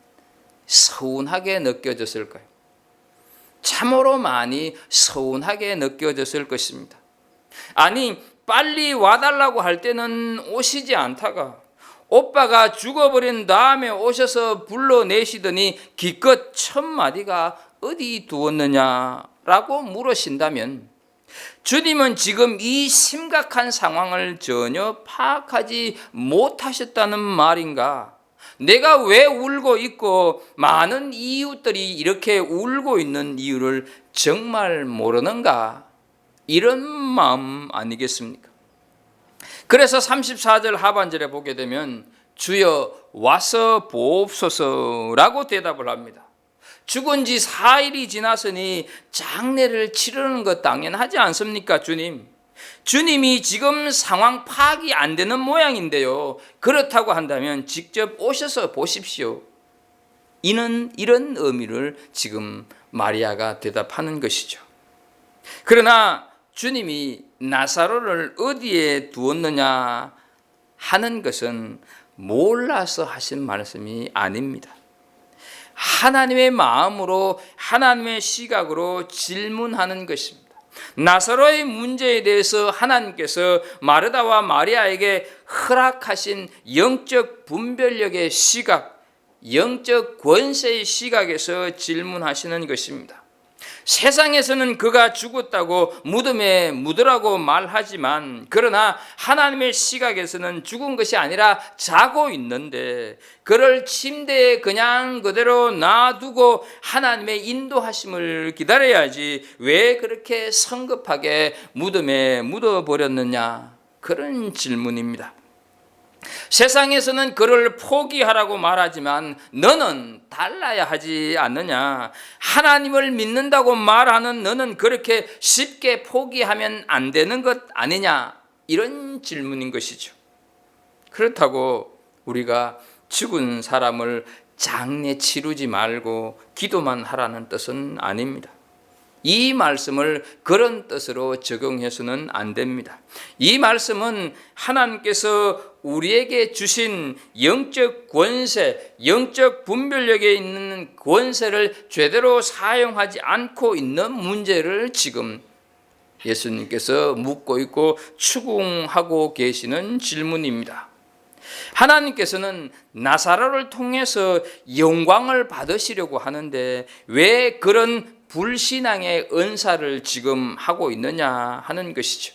서운하게 느껴졌을까요? 참으로 많이 서운하게 느껴졌을 것입니다. 아니, 빨리 와달라고 할 때는 오시지 않다가 오빠가 죽어버린 다음에 오셔서 불러내시더니 기껏 첫 마디가 어디 두었느냐라고 물으신다면 주님은 지금 이 심각한 상황을 전혀 파악하지 못하셨다는 말인가? 내가 왜 울고 있고 많은 이웃들이 이렇게 울고 있는 이유를 정말 모르는가? 이런 마음 아니겠습니까? 그래서 34절 하반절에 보게 되면 주여 와서 보옵소서라고 대답을 합니다. 죽은 지 4일이 지났으니 장례를 치르는 것 당연하지 않습니까, 주님? 주님이 지금 상황 파악이 안 되는 모양인데요. 그렇다고 한다면 직접 오셔서 보십시오. 이런 의미를 지금 마리아가 대답하는 것이죠. 그러나 주님이 나사로를 어디에 두었느냐 하는 것은 몰라서 하신 말씀이 아닙니다. 하나님의 마음으로 하나님의 시각으로 질문하는 것입니다. 나사로의 문제에 대해서 하나님께서 마르다와 마리아에게 허락하신 영적 분별력의 시각, 영적 권세의 시각에서 질문하시는 것입니다. 세상에서는 그가 죽었다고 무덤에 묻으라고 말하지만 그러나 하나님의 시각에서는 죽은 것이 아니라 자고 있는데 그를 침대에 그냥 그대로 놔두고 하나님의 인도하심을 기다려야지 왜 그렇게 성급하게 무덤에 묻어버렸느냐, 그런 질문입니다. 세상에서는 그를 포기하라고 말하지만 너는 달라야 하지 않느냐? 하나님을 믿는다고 말하는 너는 그렇게 쉽게 포기하면 안 되는 것 아니냐? 이런 질문인 것이죠. 그렇다고 우리가 죽은 사람을 장례 치르지 말고 기도만 하라는 뜻은 아닙니다. 이 말씀을 그런 뜻으로 적용해서는 안 됩니다. 이 말씀은 하나님께서 우리에게 주신 영적 권세, 영적 분별력에 있는 권세를 제대로 사용하지 않고 있는 문제를 지금 예수님께서 묻고 있고 추궁하고 계시는 질문입니다. 하나님께서는 나사로를 통해서 영광을 받으시려고 하는데 왜 그런 불신앙의 은사를 지금 하고 있느냐 하는 것이죠.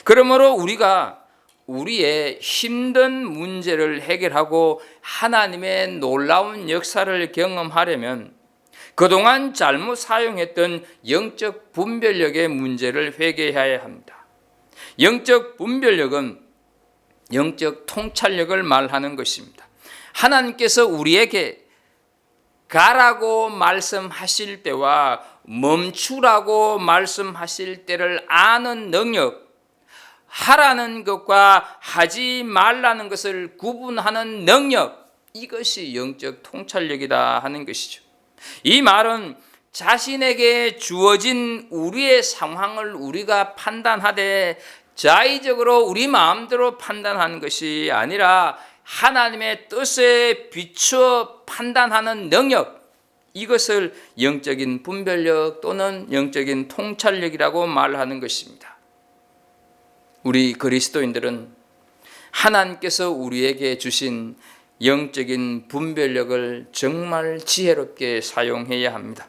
그러므로 우리가 우리의 힘든 문제를 해결하고 하나님의 놀라운 역사를 경험하려면 그동안 잘못 사용했던 영적 분별력의 문제를 회개해야 합니다. 영적 분별력은 영적 통찰력을 말하는 것입니다. 하나님께서 우리에게 가라고 말씀하실 때와 멈추라고 말씀하실 때를 아는 능력, 하라는 것과 하지 말라는 것을 구분하는 능력, 이것이 영적 통찰력이다 하는 것이죠. 이 말은 자신에게 주어진 우리의 상황을 우리가 판단하되 자의적으로 우리 마음대로 판단하는 것이 아니라 하나님의 뜻에 비추어 판단하는 능력, 이것을 영적인 분별력 또는 영적인 통찰력이라고 말하는 것입니다. 우리 그리스도인들은 하나님께서 우리에게 주신 영적인 분별력을 정말 지혜롭게 사용해야 합니다.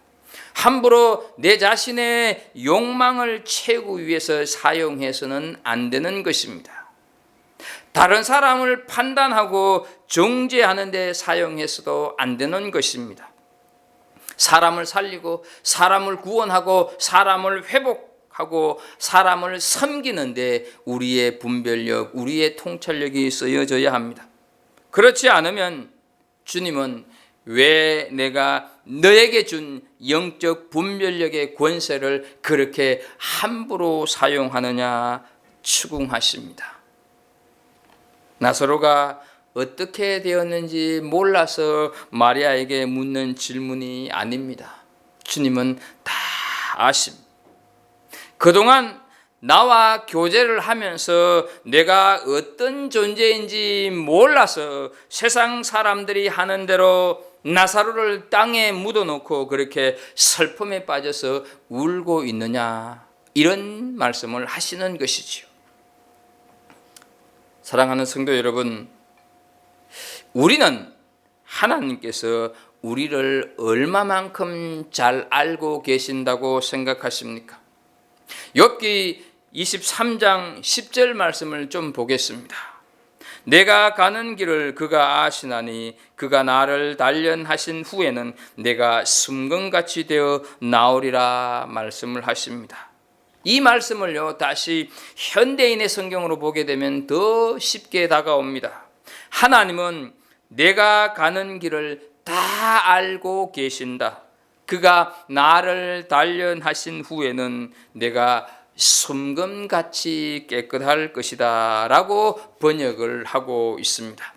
함부로 내 자신의 욕망을 채우기 위해서 사용해서는 안 되는 것입니다. 다른 사람을 판단하고 정죄하는 데 사용해서도 안 되는 것입니다. 사람을 살리고 사람을 구원하고 사람을 회복하고 사람을 섬기는데 우리의 분별력, 우리의 통찰력이 쓰여져야 합니다. 그렇지 않으면 주님은 왜 내가 너에게 준 영적 분별력의 권세를 그렇게 함부로 사용하느냐 추궁하십니다. 나사로가 어떻게 되었는지 몰라서 마리아에게 묻는 질문이 아닙니다. 주님은 다 아십니다. 그동안 나와 교제를 하면서 내가 어떤 존재인지 몰라서 세상 사람들이 하는 대로 나사로를 땅에 묻어놓고 그렇게 슬픔에 빠져서 울고 있느냐, 이런 말씀을 하시는 것이지요. 사랑하는 성도 여러분, 우리는 하나님께서 우리를 얼마만큼 잘 알고 계신다고 생각하십니까? 욥기 23장 10절 말씀을 좀 보겠습니다. 내가 가는 길을 그가 아시나니 그가 나를 단련하신 후에는 내가 숨금같이 되어 나오리라 말씀을 하십니다. 이 말씀을요, 다시 현대인의 성경으로 보게 되면 더 쉽게 다가옵니다. 하나님은 내가 가는 길을 다 알고 계신다. 그가 나를 단련하신 후에는 내가 숨금같이 깨끗할 것이다 라고 번역을 하고 있습니다.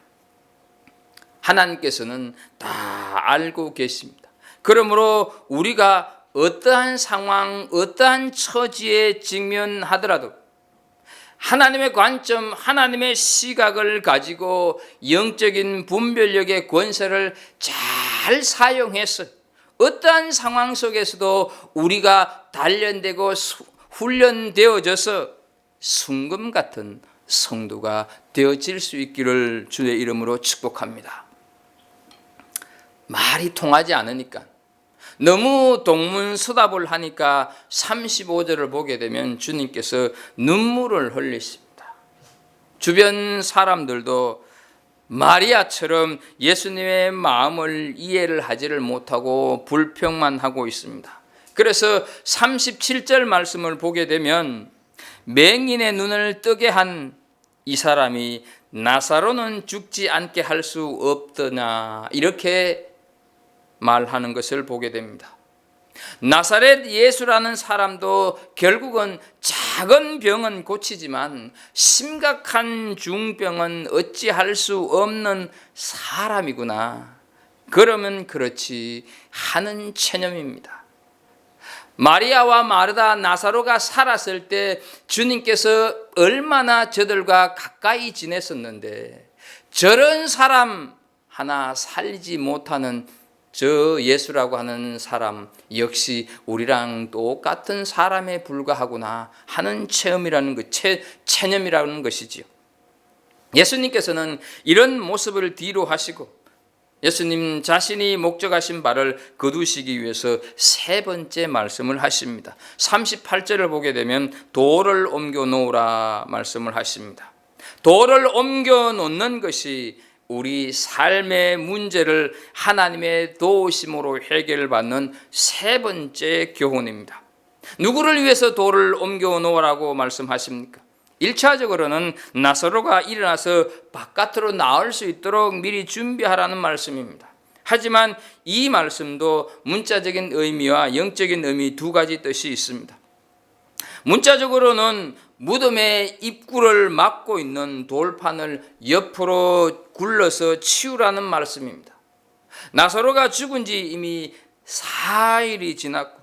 하나님께서는 다 알고 계십니다. 그러므로 우리가 어떠한 상황, 어떠한 처지에 직면하더라도 하나님의 관점, 하나님의 시각을 가지고 영적인 분별력의 권세를 잘 사용해서 어떠한 상황 속에서도 우리가 단련되고 훈련되어져서 순금 같은 성도가 되어질 수 있기를 주의 이름으로 축복합니다. 말이 통하지 않으니까, 너무 동문서답을 하니까 35절을 보게 되면 주님께서 눈물을 흘리십니다. 주변 사람들도 마리아처럼 예수님의 마음을 이해를 하지를 못하고 불평만 하고 있습니다. 그래서 37절 말씀을 보게 되면 맹인의 눈을 뜨게 한 이 사람이 나사로는 죽지 않게 할 수 없더냐, 이렇게 말하는 것을 보게 됩니다. 나사렛 예수라는 사람도 결국은 작은 병은 고치지만 심각한 중병은 어찌할 수 없는 사람이구나, 그러면 그렇지 하는 체념입니다. 마리아와 마르다, 나사로가 살았을 때 주님께서 얼마나 저들과 가까이 지냈었는데 저런 사람 하나 살리지 못하는 저 예수라고 하는 사람 역시 우리랑 똑같은 사람에 불과하구나 하는 체험이라는 것, 체념이라는 것이지요. 예수님께서는 이런 모습을 뒤로 하시고 예수님 자신이 목적하신 바를 거두시기 위해서 세 번째 말씀을 하십니다. 38절을 보게 되면 돌을 옮겨 놓으라 말씀을 하십니다. 돌을 옮겨 놓는 것이 우리 삶의 문제를 하나님의 도우심으로 해결받는 세 번째 교훈입니다. 누구를 위해서 돌을 옮겨 놓으라고 말씀하십니까? 1차적으로는 나사로가 일어나서 바깥으로 나올 수 있도록 미리 준비하라는 말씀입니다. 하지만 이 말씀도 문자적인 의미와 영적인 의미 두 가지 뜻이 있습니다. 문자적으로는 무덤의 입구를 막고 있는 돌판을 옆으로 굴러서 치우라는 말씀입니다. 나사로가 죽은 지 이미 4일이 지났고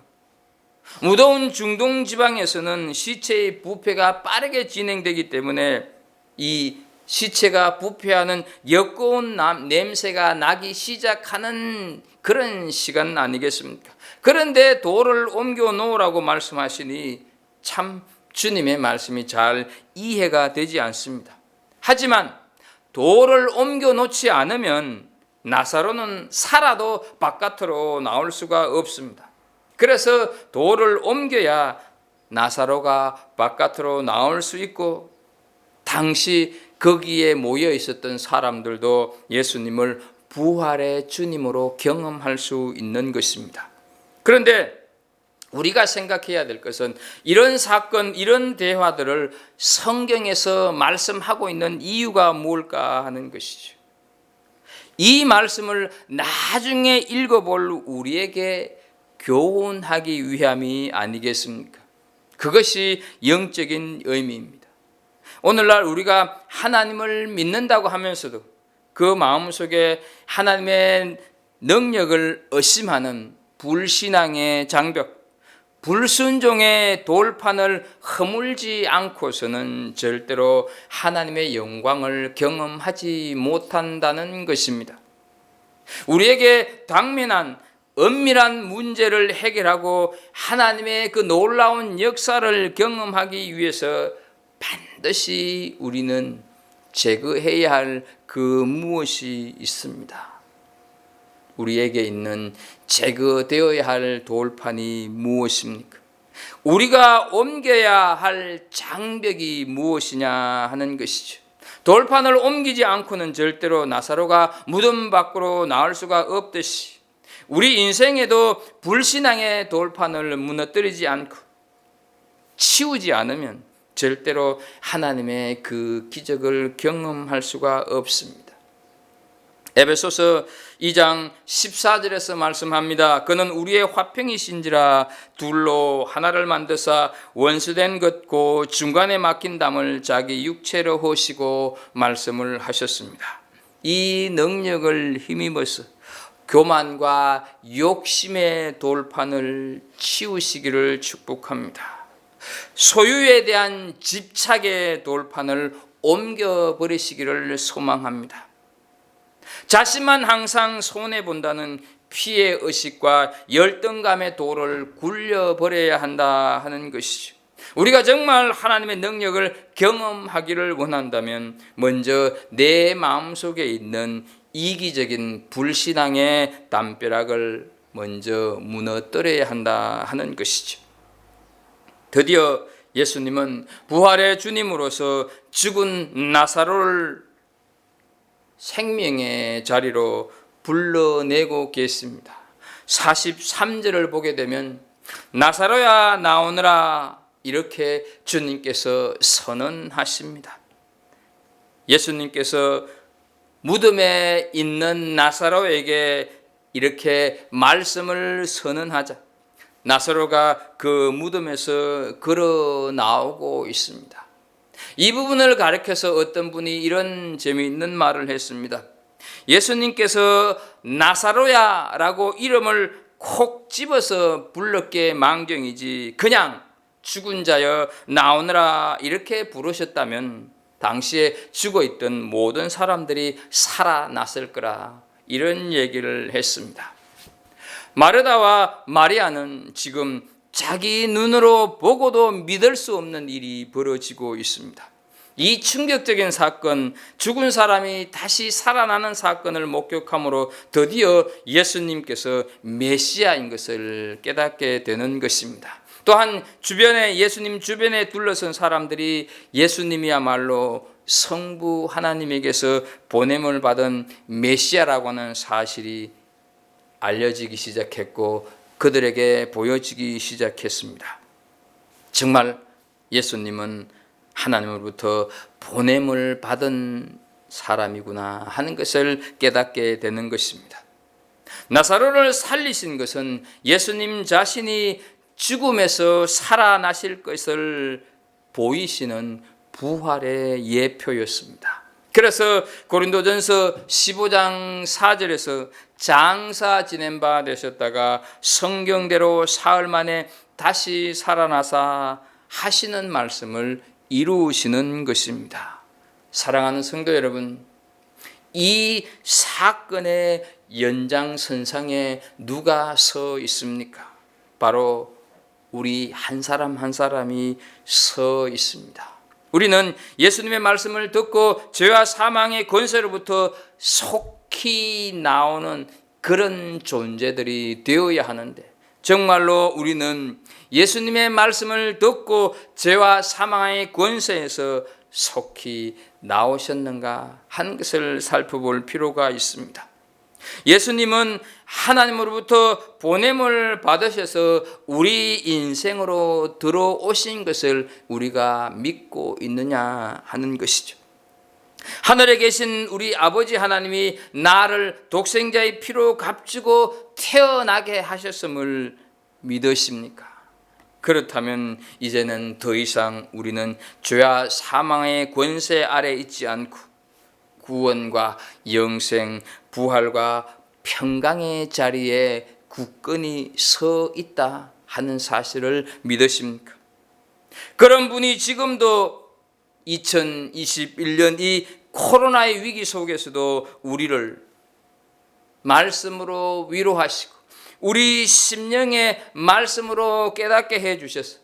무더운 중동 지방에서는 시체의 부패가 빠르게 진행되기 때문에 이 시체가 부패하는 여꺼운 냄새가 나기 시작하는 그런 시간 아니겠습니까? 그런데 돌을 옮겨 놓으라고 말씀하시니 참 주님의 말씀이 잘 이해가 되지 않습니다. 하지만 돌을 옮겨 놓지 않으면 나사로는 살아도 바깥으로 나올 수가 없습니다. 그래서 돌을 옮겨야 나사로가 바깥으로 나올 수 있고 당시 거기에 모여 있었던 사람들도 예수님을 부활의 주님으로 경험할 수 있는 것입니다. 그런데 우리가 생각해야 될 것은 이런 사건, 이런 대화들을 성경에서 말씀하고 있는 이유가 뭘까 하는 것이죠. 이 말씀을 나중에 읽어볼 우리에게 교훈하기 위함이 아니겠습니까? 그것이 영적인 의미입니다. 오늘날 우리가 하나님을 믿는다고 하면서도 그 마음속에 하나님의 능력을 의심하는 불신앙의 장벽, 불순종의 돌판을 허물지 않고서는 절대로 하나님의 영광을 경험하지 못한다는 것입니다. 우리에게 당면한 은밀한 문제를 해결하고 하나님의 그 놀라운 역사를 경험하기 위해서 반드시 우리는 제거해야 할 그 무엇이 있습니다. 우리에게 있는 제거되어야 할 돌판이 무엇입니까? 우리가 옮겨야 할 장벽이 무엇이냐 하는 것이죠. 돌판을 옮기지 않고는 절대로 나사로가 무덤 밖으로 나올 수가 없듯이 우리 인생에도 불신앙의 돌판을 무너뜨리지 않고 치우지 않으면 절대로 하나님의 그 기적을 경험할 수가 없습니다. 에베소서 2장 14절에서 말씀합니다. 그는 우리의 화평이신지라 둘로 하나를 만드사 원수된 것고 중간에 막힌 담을 자기 육체로 허시고 말씀을 하셨습니다. 이 능력을 힘입어서 교만과 욕심의 돌판을 치우시기를 축복합니다. 소유에 대한 집착의 돌판을 옮겨버리시기를 소망합니다. 자신만 항상 손해본다는 피해 의식과 열등감의 돌을 굴려버려야 한다 하는 것이죠. 우리가 정말 하나님의 능력을 경험하기를 원한다면 먼저 내 마음속에 있는 이기적인 불신앙의 담벼락을 먼저 무너뜨려야 한다 하는 것이죠. 드디어 예수님은 부활의 주님으로서 죽은 나사로를 생명의 자리로 불러내고 계십니다. 43절을 보게 되면 나사로야 나오너라 이렇게 주님께서 선언하십니다. 예수님께서 무덤에 있는 나사로에게 이렇게 말씀을 선언하자 나사로가 그 무덤에서 걸어 나오고 있습니다. 이 부분을 가리켜서 어떤 분이 이런 재미있는 말을 했습니다. 예수님께서 나사로야 라고 이름을 콕 집어서 불렀기에 망정이지 그냥 죽은 자여 나오너라 이렇게 부르셨다면 당시에 죽어있던 모든 사람들이 살아났을 거라 이런 얘기를 했습니다. 마르다와 마리아는 지금 자기 눈으로 보고도 믿을 수 없는 일이 벌어지고 있습니다. 이 충격적인 사건, 죽은 사람이 다시 살아나는 사건을 목격함으로 드디어 예수님께서 메시아인 것을 깨닫게 되는 것입니다. 또한 예수님 주변에 둘러선 사람들이 예수님이야말로 성부 하나님에게서 보냄을 받은 메시아라고 하는 사실이 알려지기 시작했고 그들에게 보여지기 시작했습니다. 정말 예수님은 하나님으로부터 보냄을 받은 사람이구나 하는 것을 깨닫게 되는 것입니다. 나사로를 살리신 것은 예수님 자신이 죽음에서 살아나실 것을 보이시는 부활의 예표였습니다. 그래서 고린도전서 15장 4절에서 장사 지낸 바 되셨다가 성경대로 사흘 만에 다시 살아나사 하시는 말씀을 이루시는 것입니다. 사랑하는 성도 여러분, 이 사건의 연장선상에 누가 서 있습니까? 바로 우리 한 사람 한 사람이 서 있습니다. 우리는 예수님의 말씀을 듣고 죄와 사망의 권세로부터 속히 나오는 그런 존재들이 되어야 하는데, 정말로 우리는 예수님의 말씀을 듣고 죄와 사망의 권세에서 속히 나오셨는가 하는 것을 살펴볼 필요가 있습니다. 예수님은 하나님으로부터 보냄을 받으셔서 우리 인생으로 들어오신 것을 우리가 믿고 있느냐 하는 것이죠. 하늘에 계신 우리 아버지 하나님이 나를 독생자의 피로 값주고 태어나게 하셨음을 믿으십니까? 그렇다면 이제는 더 이상 우리는 죄와 사망의 권세 아래 있지 않고 구원과 영생, 부활과 평강의 자리에 굳건히 서 있다 하는 사실을 믿으십니까? 그런 분이 지금도 2021년 이 코로나의 위기 속에서도 우리를 말씀으로 위로하시고 우리 심령의 말씀으로 깨닫게 해주셔서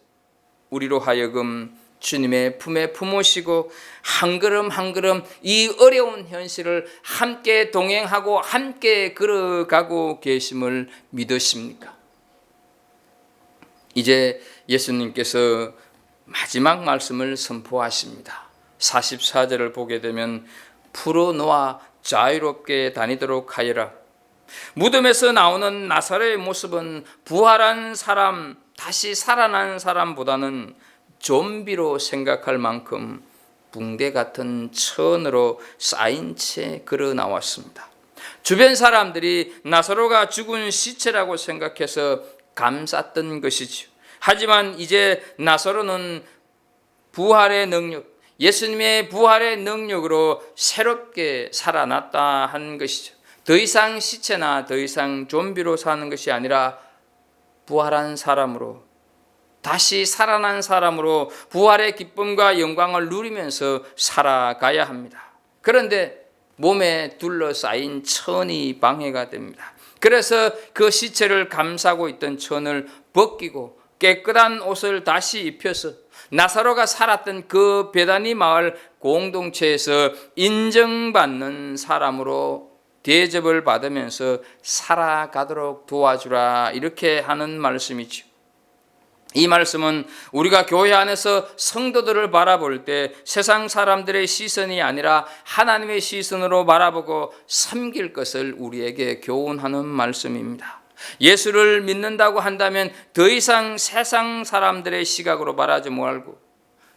우리로 하여금 주님의 품에 품으시고 한 걸음 한 걸음 이 어려운 현실을 함께 동행하고 함께 걸어가고 계심을 믿으십니까? 이제 예수님께서 마지막 말씀을 선포하십니다. 44절을 보게 되면 풀어놓아 자유롭게 다니도록 하여라. 무덤에서 나오는 나사로의 모습은 부활한 사람, 다시 살아난 사람보다는 좀비로 생각할 만큼 붕대 같은 천으로 쌓인 채 걸어 나왔습니다. 주변 사람들이 나사로가 죽은 시체라고 생각해서 감쌌던 것이죠. 하지만 이제 나사로는 부활의 능력, 예수님의 부활의 능력으로 새롭게 살아났다 하는 것이죠. 더 이상 시체나 더 이상 좀비로 사는 것이 아니라 부활한 사람으로, 다시 살아난 사람으로 부활의 기쁨과 영광을 누리면서 살아가야 합니다. 그런데 몸에 둘러싸인 천이 방해가 됩니다. 그래서 그 시체를 감싸고 있던 천을 벗기고 깨끗한 옷을 다시 입혀서 나사로가 살았던 그 베다니 마을 공동체에서 인정받는 사람으로 대접을 받으면서 살아가도록 도와주라, 이렇게 하는 말씀이죠. 이 말씀은 우리가 교회 안에서 성도들을 바라볼 때 세상 사람들의 시선이 아니라 하나님의 시선으로 바라보고 섬길 것을 우리에게 교훈하는 말씀입니다. 예수를 믿는다고 한다면 더 이상 세상 사람들의 시각으로 바라지 말고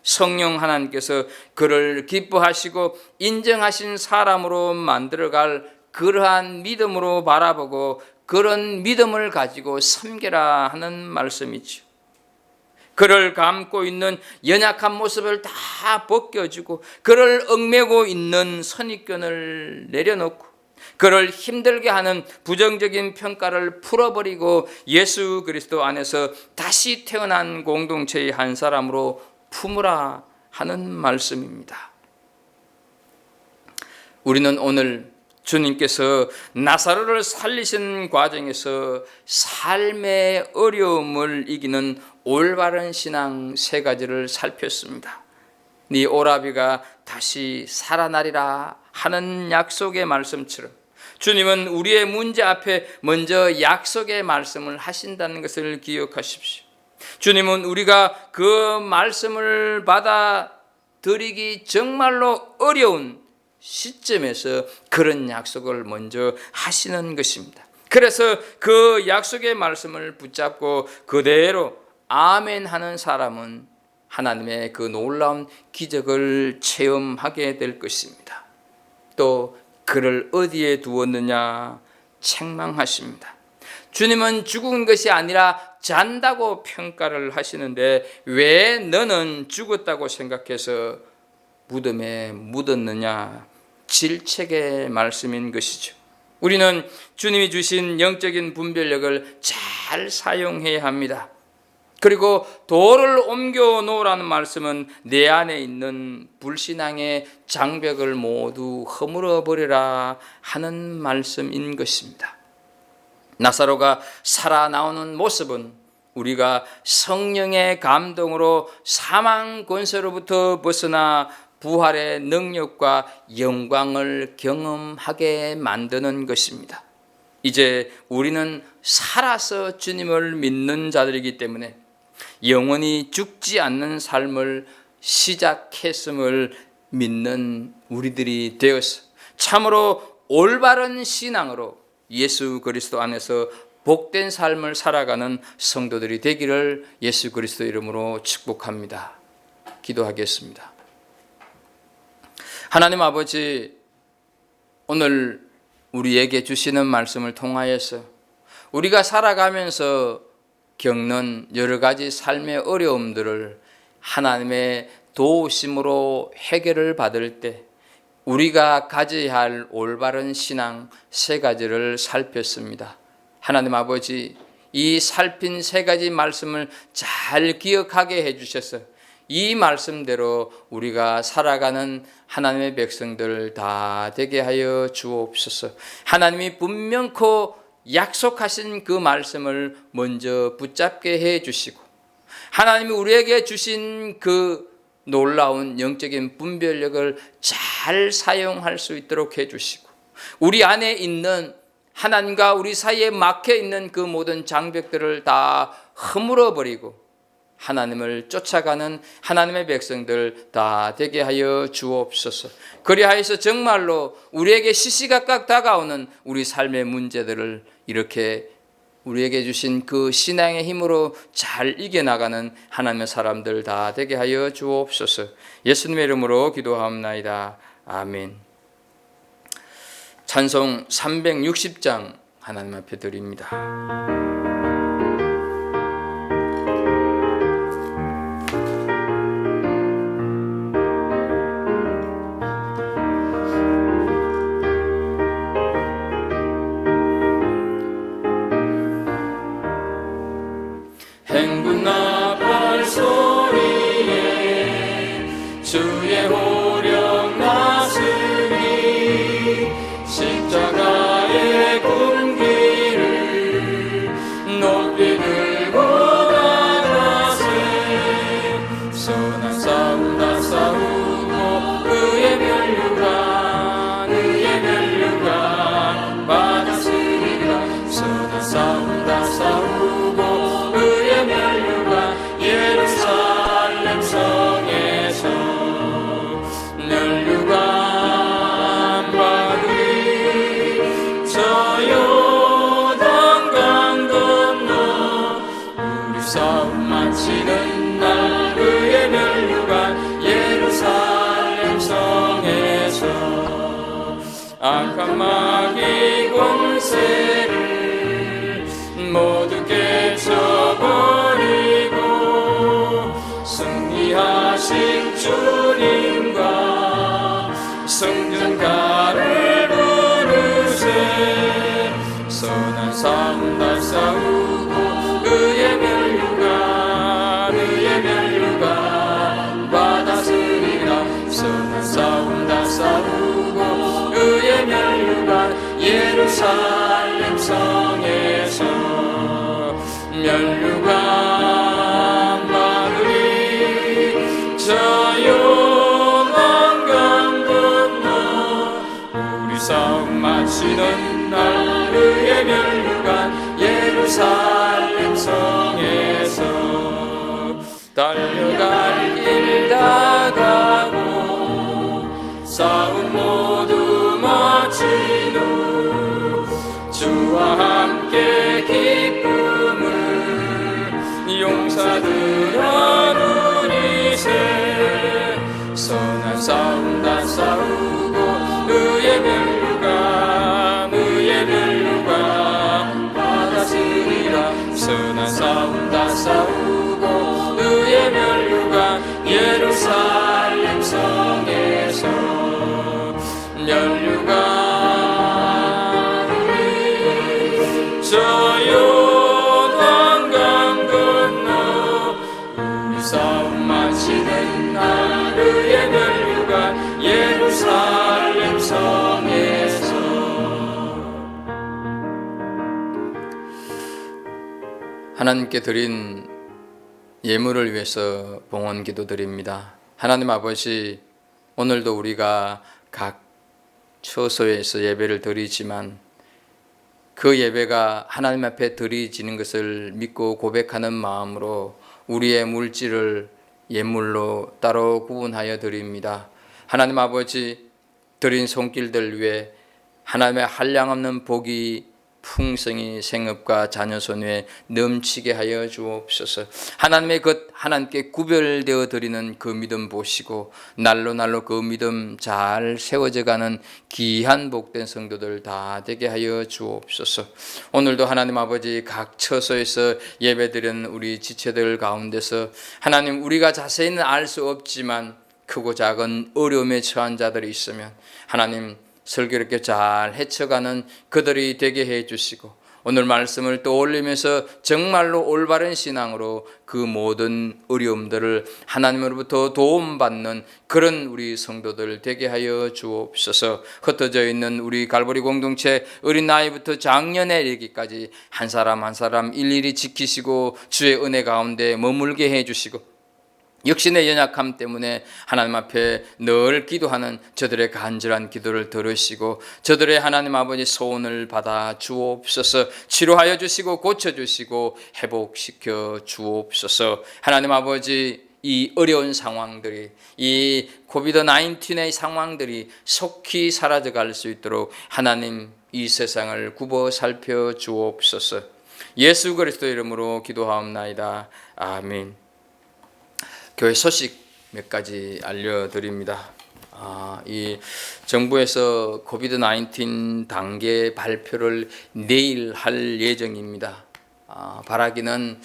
성령 하나님께서 그를 기뻐하시고 인정하신 사람으로 만들어갈 그러한 믿음으로 바라보고 그런 믿음을 가지고 섬기라 하는 말씀이죠. 그를 감고 있는 연약한 모습을 다 벗겨주고 그를 얽매고 있는 선입견을 내려놓고 그를 힘들게 하는 부정적인 평가를 풀어버리고 예수 그리스도 안에서 다시 태어난 공동체의 한 사람으로 품으라 하는 말씀입니다. 우리는 오늘 주님께서 나사로를 살리신 과정에서 삶의 어려움을 이기는 올바른 신앙 세 가지를 살폈습니다. 네 오라비가 다시 살아나리라 하는 약속의 말씀처럼 주님은 우리의 문제 앞에 먼저 약속의 말씀을 하신다는 것을 기억하십시오. 주님은 우리가 그 말씀을 받아들이기 정말로 어려운 시점에서 그런 약속을 먼저 하시는 것입니다. 그래서 그 약속의 말씀을 붙잡고 그대로 아멘 하는 사람은 하나님의 그 놀라운 기적을 체험하게 될 것입니다. 또 그를 어디에 두었느냐 책망하십니다. 주님은 죽은 것이 아니라 잔다고 평가를 하시는데 왜 너는 죽었다고 생각해서 무덤에 묻었느냐 질책의 말씀인 것이죠. 우리는 주님이 주신 영적인 분별력을 잘 사용해야 합니다. 그리고 돌을 옮겨 놓으라는 말씀은 내 안에 있는 불신앙의 장벽을 모두 허물어 버리라 하는 말씀인 것입니다. 나사로가 살아나오는 모습은 우리가 성령의 감동으로 사망 권세로부터 벗어나 부활의 능력과 영광을 경험하게 만드는 것입니다. 이제 우리는 살아서 주님을 믿는 자들이기 때문에 영원히 죽지 않는 삶을 시작했음을 믿는 우리들이 되어서 참으로 올바른 신앙으로 예수 그리스도 안에서 복된 삶을 살아가는 성도들이 되기를 예수 그리스도 이름으로 축복합니다. 기도하겠습니다. 하나님 아버지, 오늘 우리에게 주시는 말씀을 통하여서 우리가 살아가면서 겪는 여러 가지 삶의 어려움들을 하나님의 도우심으로 해결을 받을 때 우리가 가져야 할 올바른 신앙 3가지를 살폈습니다. 하나님 아버지, 이 살핀 3가지 말씀을 잘 기억하게 해주셔서 이 말씀대로 우리가 살아가는 하나님의 백성들 다 되게 하여 주옵소서. 하나님이 분명코 약속하신 그 말씀을 먼저 붙잡게 해 주시고, 하나님이 우리에게 주신 그 놀라운 영적인 분별력을 잘 사용할 수 있도록 해 주시고, 우리 안에 있는 하나님과 우리 사이에 막혀 있는 그 모든 장벽들을 다 허물어 버리고 하나님을 쫓아가는 하나님의 백성들 다 되게 하여 주옵소서. 그리하여서 정말로 우리에게 시시각각 다가오는 우리 삶의 문제들을 이렇게 우리에게 주신 그 신앙의 힘으로 잘 이겨나가는 하나님의 사람들 다 되게 하여 주옵소서. 예수님의 이름으로 기도하옵나이다. 아멘. 찬송 360장 하나님 앞에 드립니다. 행군나 발소리에 주의 호령 나으니 십자가의 군기를 높이 들고 나가세. 선한 싸움 다 싸우고 그의 면류관 받았으리라. 선한 싸움 다 싸우고 그의 면류관 예루살렘 성에서 면류관 받으리. 저 요단강 건너 우리 싸움 마치는 날 그의 면류관 예루살렘 성에서 악한 마귀 권세를 모두 깨쳐버리고 승리하신 주님과 성전가를 부르세. 선한 싸움 다 싸우고 그의 면류관 받았으리라. 선한 싸움 다 싸우고 그의 면류관 예루살렘 성에서 면류관 받으리. 저 요단강 건너 우리 싸움 마치는 날 그의 면류관 예루살렘 성에서 달려갈 길 다 가고 싸움 모두 마친 후 주와 함께 기쁨을 용사들아 누리세. 선한 싸움 다 싸우고 그의 면류관 받았으리라. 선한 싸움 다 싸우고 그의 면류관 예루살렘 성에서 하나님께 드린 예물을 위해서 봉헌 기도드립니다. 하나님 아버지, 오늘도 우리가 각 처소에서 예배를 드리지만 그 예배가 하나님 앞에 드리지는 것을 믿고 고백하는 마음으로 우리의 물질을 예물로 따로 구분하여 드립니다. 하나님 아버지, 드린 손길들 위에 하나님의 한량없는 복이 풍성히 생업과 자녀 손에 넘치게 하여 주옵소서. 하나님의 것 하나님께 구별되어 드리는 그 믿음 보시고 날로 날로 그 믿음 잘 세워져가는 귀한 복된 성도들 다 되게 하여 주옵소서. 오늘도 하나님 아버지 각 처소에서 예배드리는 우리 지체들 가운데서 하나님, 우리가 자세히는 알 수 없지만 크고 작은 어려움에 처한 자들이 있으면 하나님 슬기롭게 잘 헤쳐가는 그들이 되게 해 주시고, 오늘 말씀을 떠올리면서 정말로 올바른 신앙으로 그 모든 어려움들을 하나님으로부터 도움받는 그런 우리 성도들 되게 하여 주옵소서. 흩어져 있는 우리 갈보리 공동체 어린 나이부터 장년에 이르기까지 한 사람 한 사람 일일이 지키시고 주의 은혜 가운데 머물게 해 주시고, 역신의 연약함 때문에 하나님 앞에 늘 기도하는 저들의 간절한 기도를 들으시고 저들의 하나님 아버지 소원을 받아 주옵소서. 치료하여 주시고 고쳐주시고 회복시켜 주옵소서. 하나님 아버지, 이 어려운 상황들이, 이 코비드-19의 상황들이 속히 사라져갈 수 있도록 하나님 이 세상을 굽어 살펴 주옵소서. 예수 그리스도 이름으로 기도하옵나이다. 아멘. 교회 소식 몇 가지 알려드립니다. 이 정부에서 코비드-19 단계 발표를 내일 할 예정입니다. 바라기는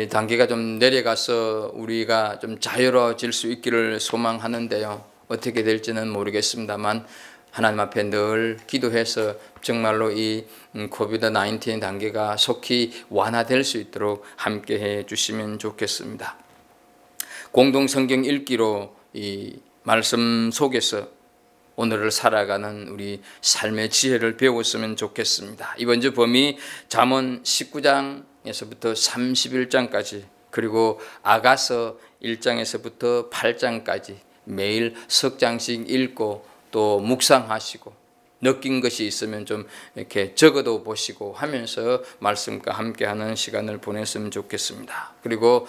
단계가 좀 내려가서 우리가 좀 자유로워질 수 있기를 소망하는데요. 어떻게 될지는 모르겠습니다만 하나님 앞에 늘 기도해서 정말로 이 코비드-19 단계가 속히 완화될 수 있도록 함께 해 주시면 좋겠습니다. 공동 성경 읽기로 이 말씀 속에서 오늘을 살아가는 우리 삶의 지혜를 배웠으면 좋겠습니다. 이번 주 범위 잠언 19장에서부터 31장까지, 그리고 아가서 1장에서부터 8장까지 매일 석 장씩 읽고 또 묵상하시고 느낀 것이 있으면 좀 이렇게 적어도 보시고 하면서 말씀과 함께하는 시간을 보냈으면 좋겠습니다. 그리고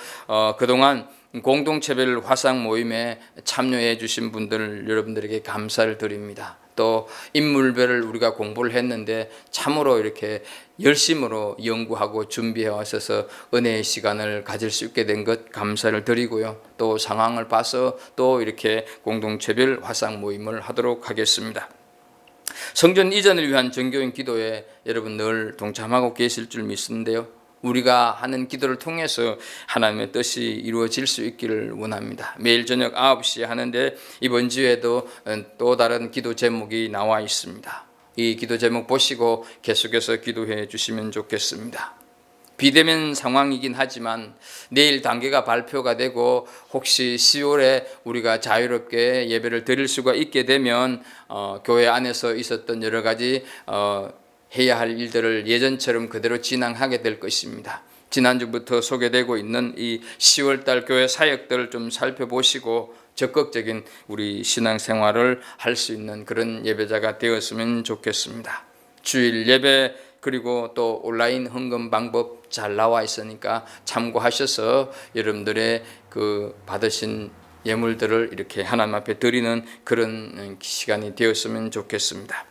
그동안 공동체별 화상 모임에 참여해 주신 분들 여러분들에게 감사를 드립니다. 또 인물별을 우리가 공부를 했는데 참으로 이렇게 열심으로 연구하고 준비해 왔어서 은혜의 시간을 가질 수 있게 된 것 감사를 드리고요. 또 상황을 봐서 또 이렇게 공동체별 화상 모임을 하도록 하겠습니다. 성전 이전을 위한 정교인 기도에 여러분 늘 동참하고 계실 줄 믿는데요. 우리가 하는 기도를 통해서 하나님의 뜻이 이루어질 수 있기를 원합니다. 매일 저녁 9시에 하는데 이번 주에도 또 다른 기도 제목이 나와 있습니다. 이 기도 제목 보시고 계속해서 기도해 주시면 좋겠습니다. 비대면 상황이긴 하지만 내일 단계가 발표가 되고 혹시 10월에 우리가 자유롭게 예배를 드릴 수가 있게 되면 교회 안에서 있었던 여러 가지 해야 할 일들을 예전처럼 그대로 진행하게 될 것입니다. 지난주부터 소개되고 있는 이 10월달 교회 사역들을 좀 살펴보시고 적극적인 우리 신앙생활을 할 수 있는 그런 예배자가 되었으면 좋겠습니다. 주일 예배 그리고 또 온라인 헌금 방법 잘 나와 있으니까 참고하셔서 여러분들의 그 받으신 예물들을 이렇게 하나님 앞에 드리는 그런 시간이 되었으면 좋겠습니다.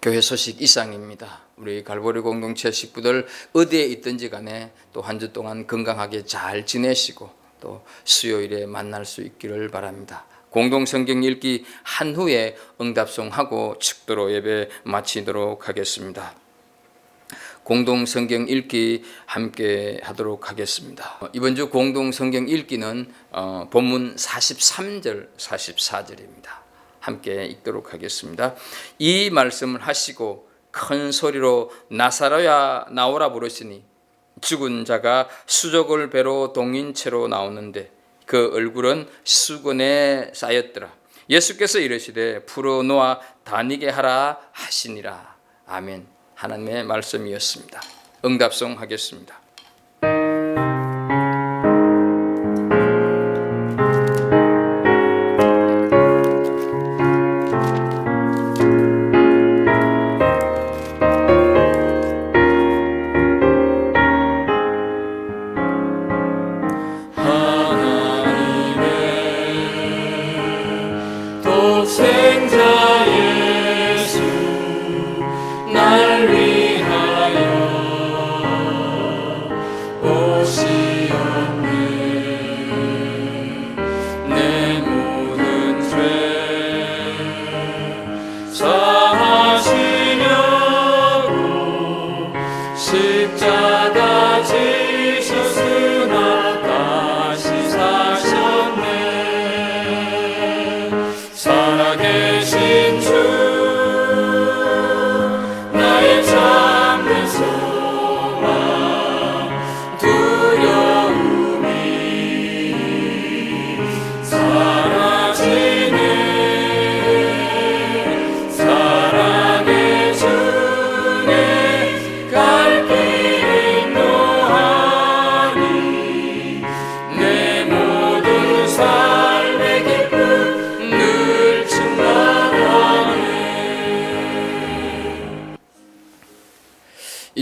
교회 소식 이상입니다. 우리 갈보리 공동체 식구들 어디에 있든지 간에 또 한 주 동안 건강하게 잘 지내시고 또 수요일에 만날 수 있기를 바랍니다. 공동 성경 읽기 한 후에 응답송하고 축도로 예배 마치도록 하겠습니다. 공동 성경 읽기 함께 하도록 하겠습니다. 이번 주 공동 성경 읽기는 본문 43절 44절입니다. 함께 읽도록 하겠습니다. 이 말씀을 하시고 큰 소리로 나사로야 나오라 부르시니 죽은 자가 수족을 배로 동인 채로 나오는데 그 얼굴은 수건에 쌓였더라. 예수께서 이르시되 풀어놓아 다니게 하라 하시니라. 아멘. 하나님의 말씀이었습니다. 응답송 하겠습니다.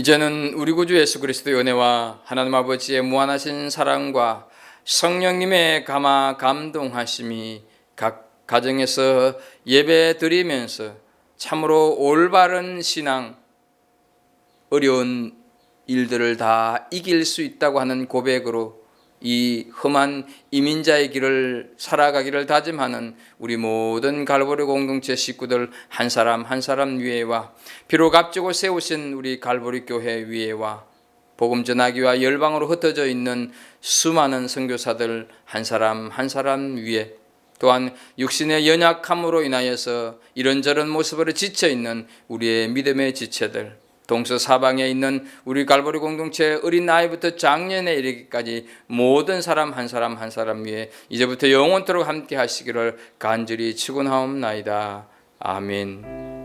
이제는 우리 구주 예수 그리스도의 은혜와 하나님 아버지의 무한하신 사랑과 성령님의 감화 감동하심이 각 가정에서 예배 드리면서 참으로 올바른 신앙, 어려운 일들을 다 이길 수 있다고 하는 고백으로 이 험한 이민자의 길을 살아가기를 다짐하는 우리 모든 갈보리 공동체 식구들 한 사람 한 사람 위에와 비록 앞두고 세우신 우리 갈보리 교회 위에와 복음 전하기와 열방으로 흩어져 있는 수많은 선교사들 한 사람 한 사람 위에 또한 육신의 연약함으로 인하여서 이런저런 모습으로 지쳐있는 우리의 믿음의 지체들 동서사방에 있는 우리 갈보리 공동체 어린 나이부터 장년에 이르기까지 모든 사람 한 사람 한 사람 위에 이제부터 영원토록 함께 하시기를 간절히 축원하옵나이다. 아멘.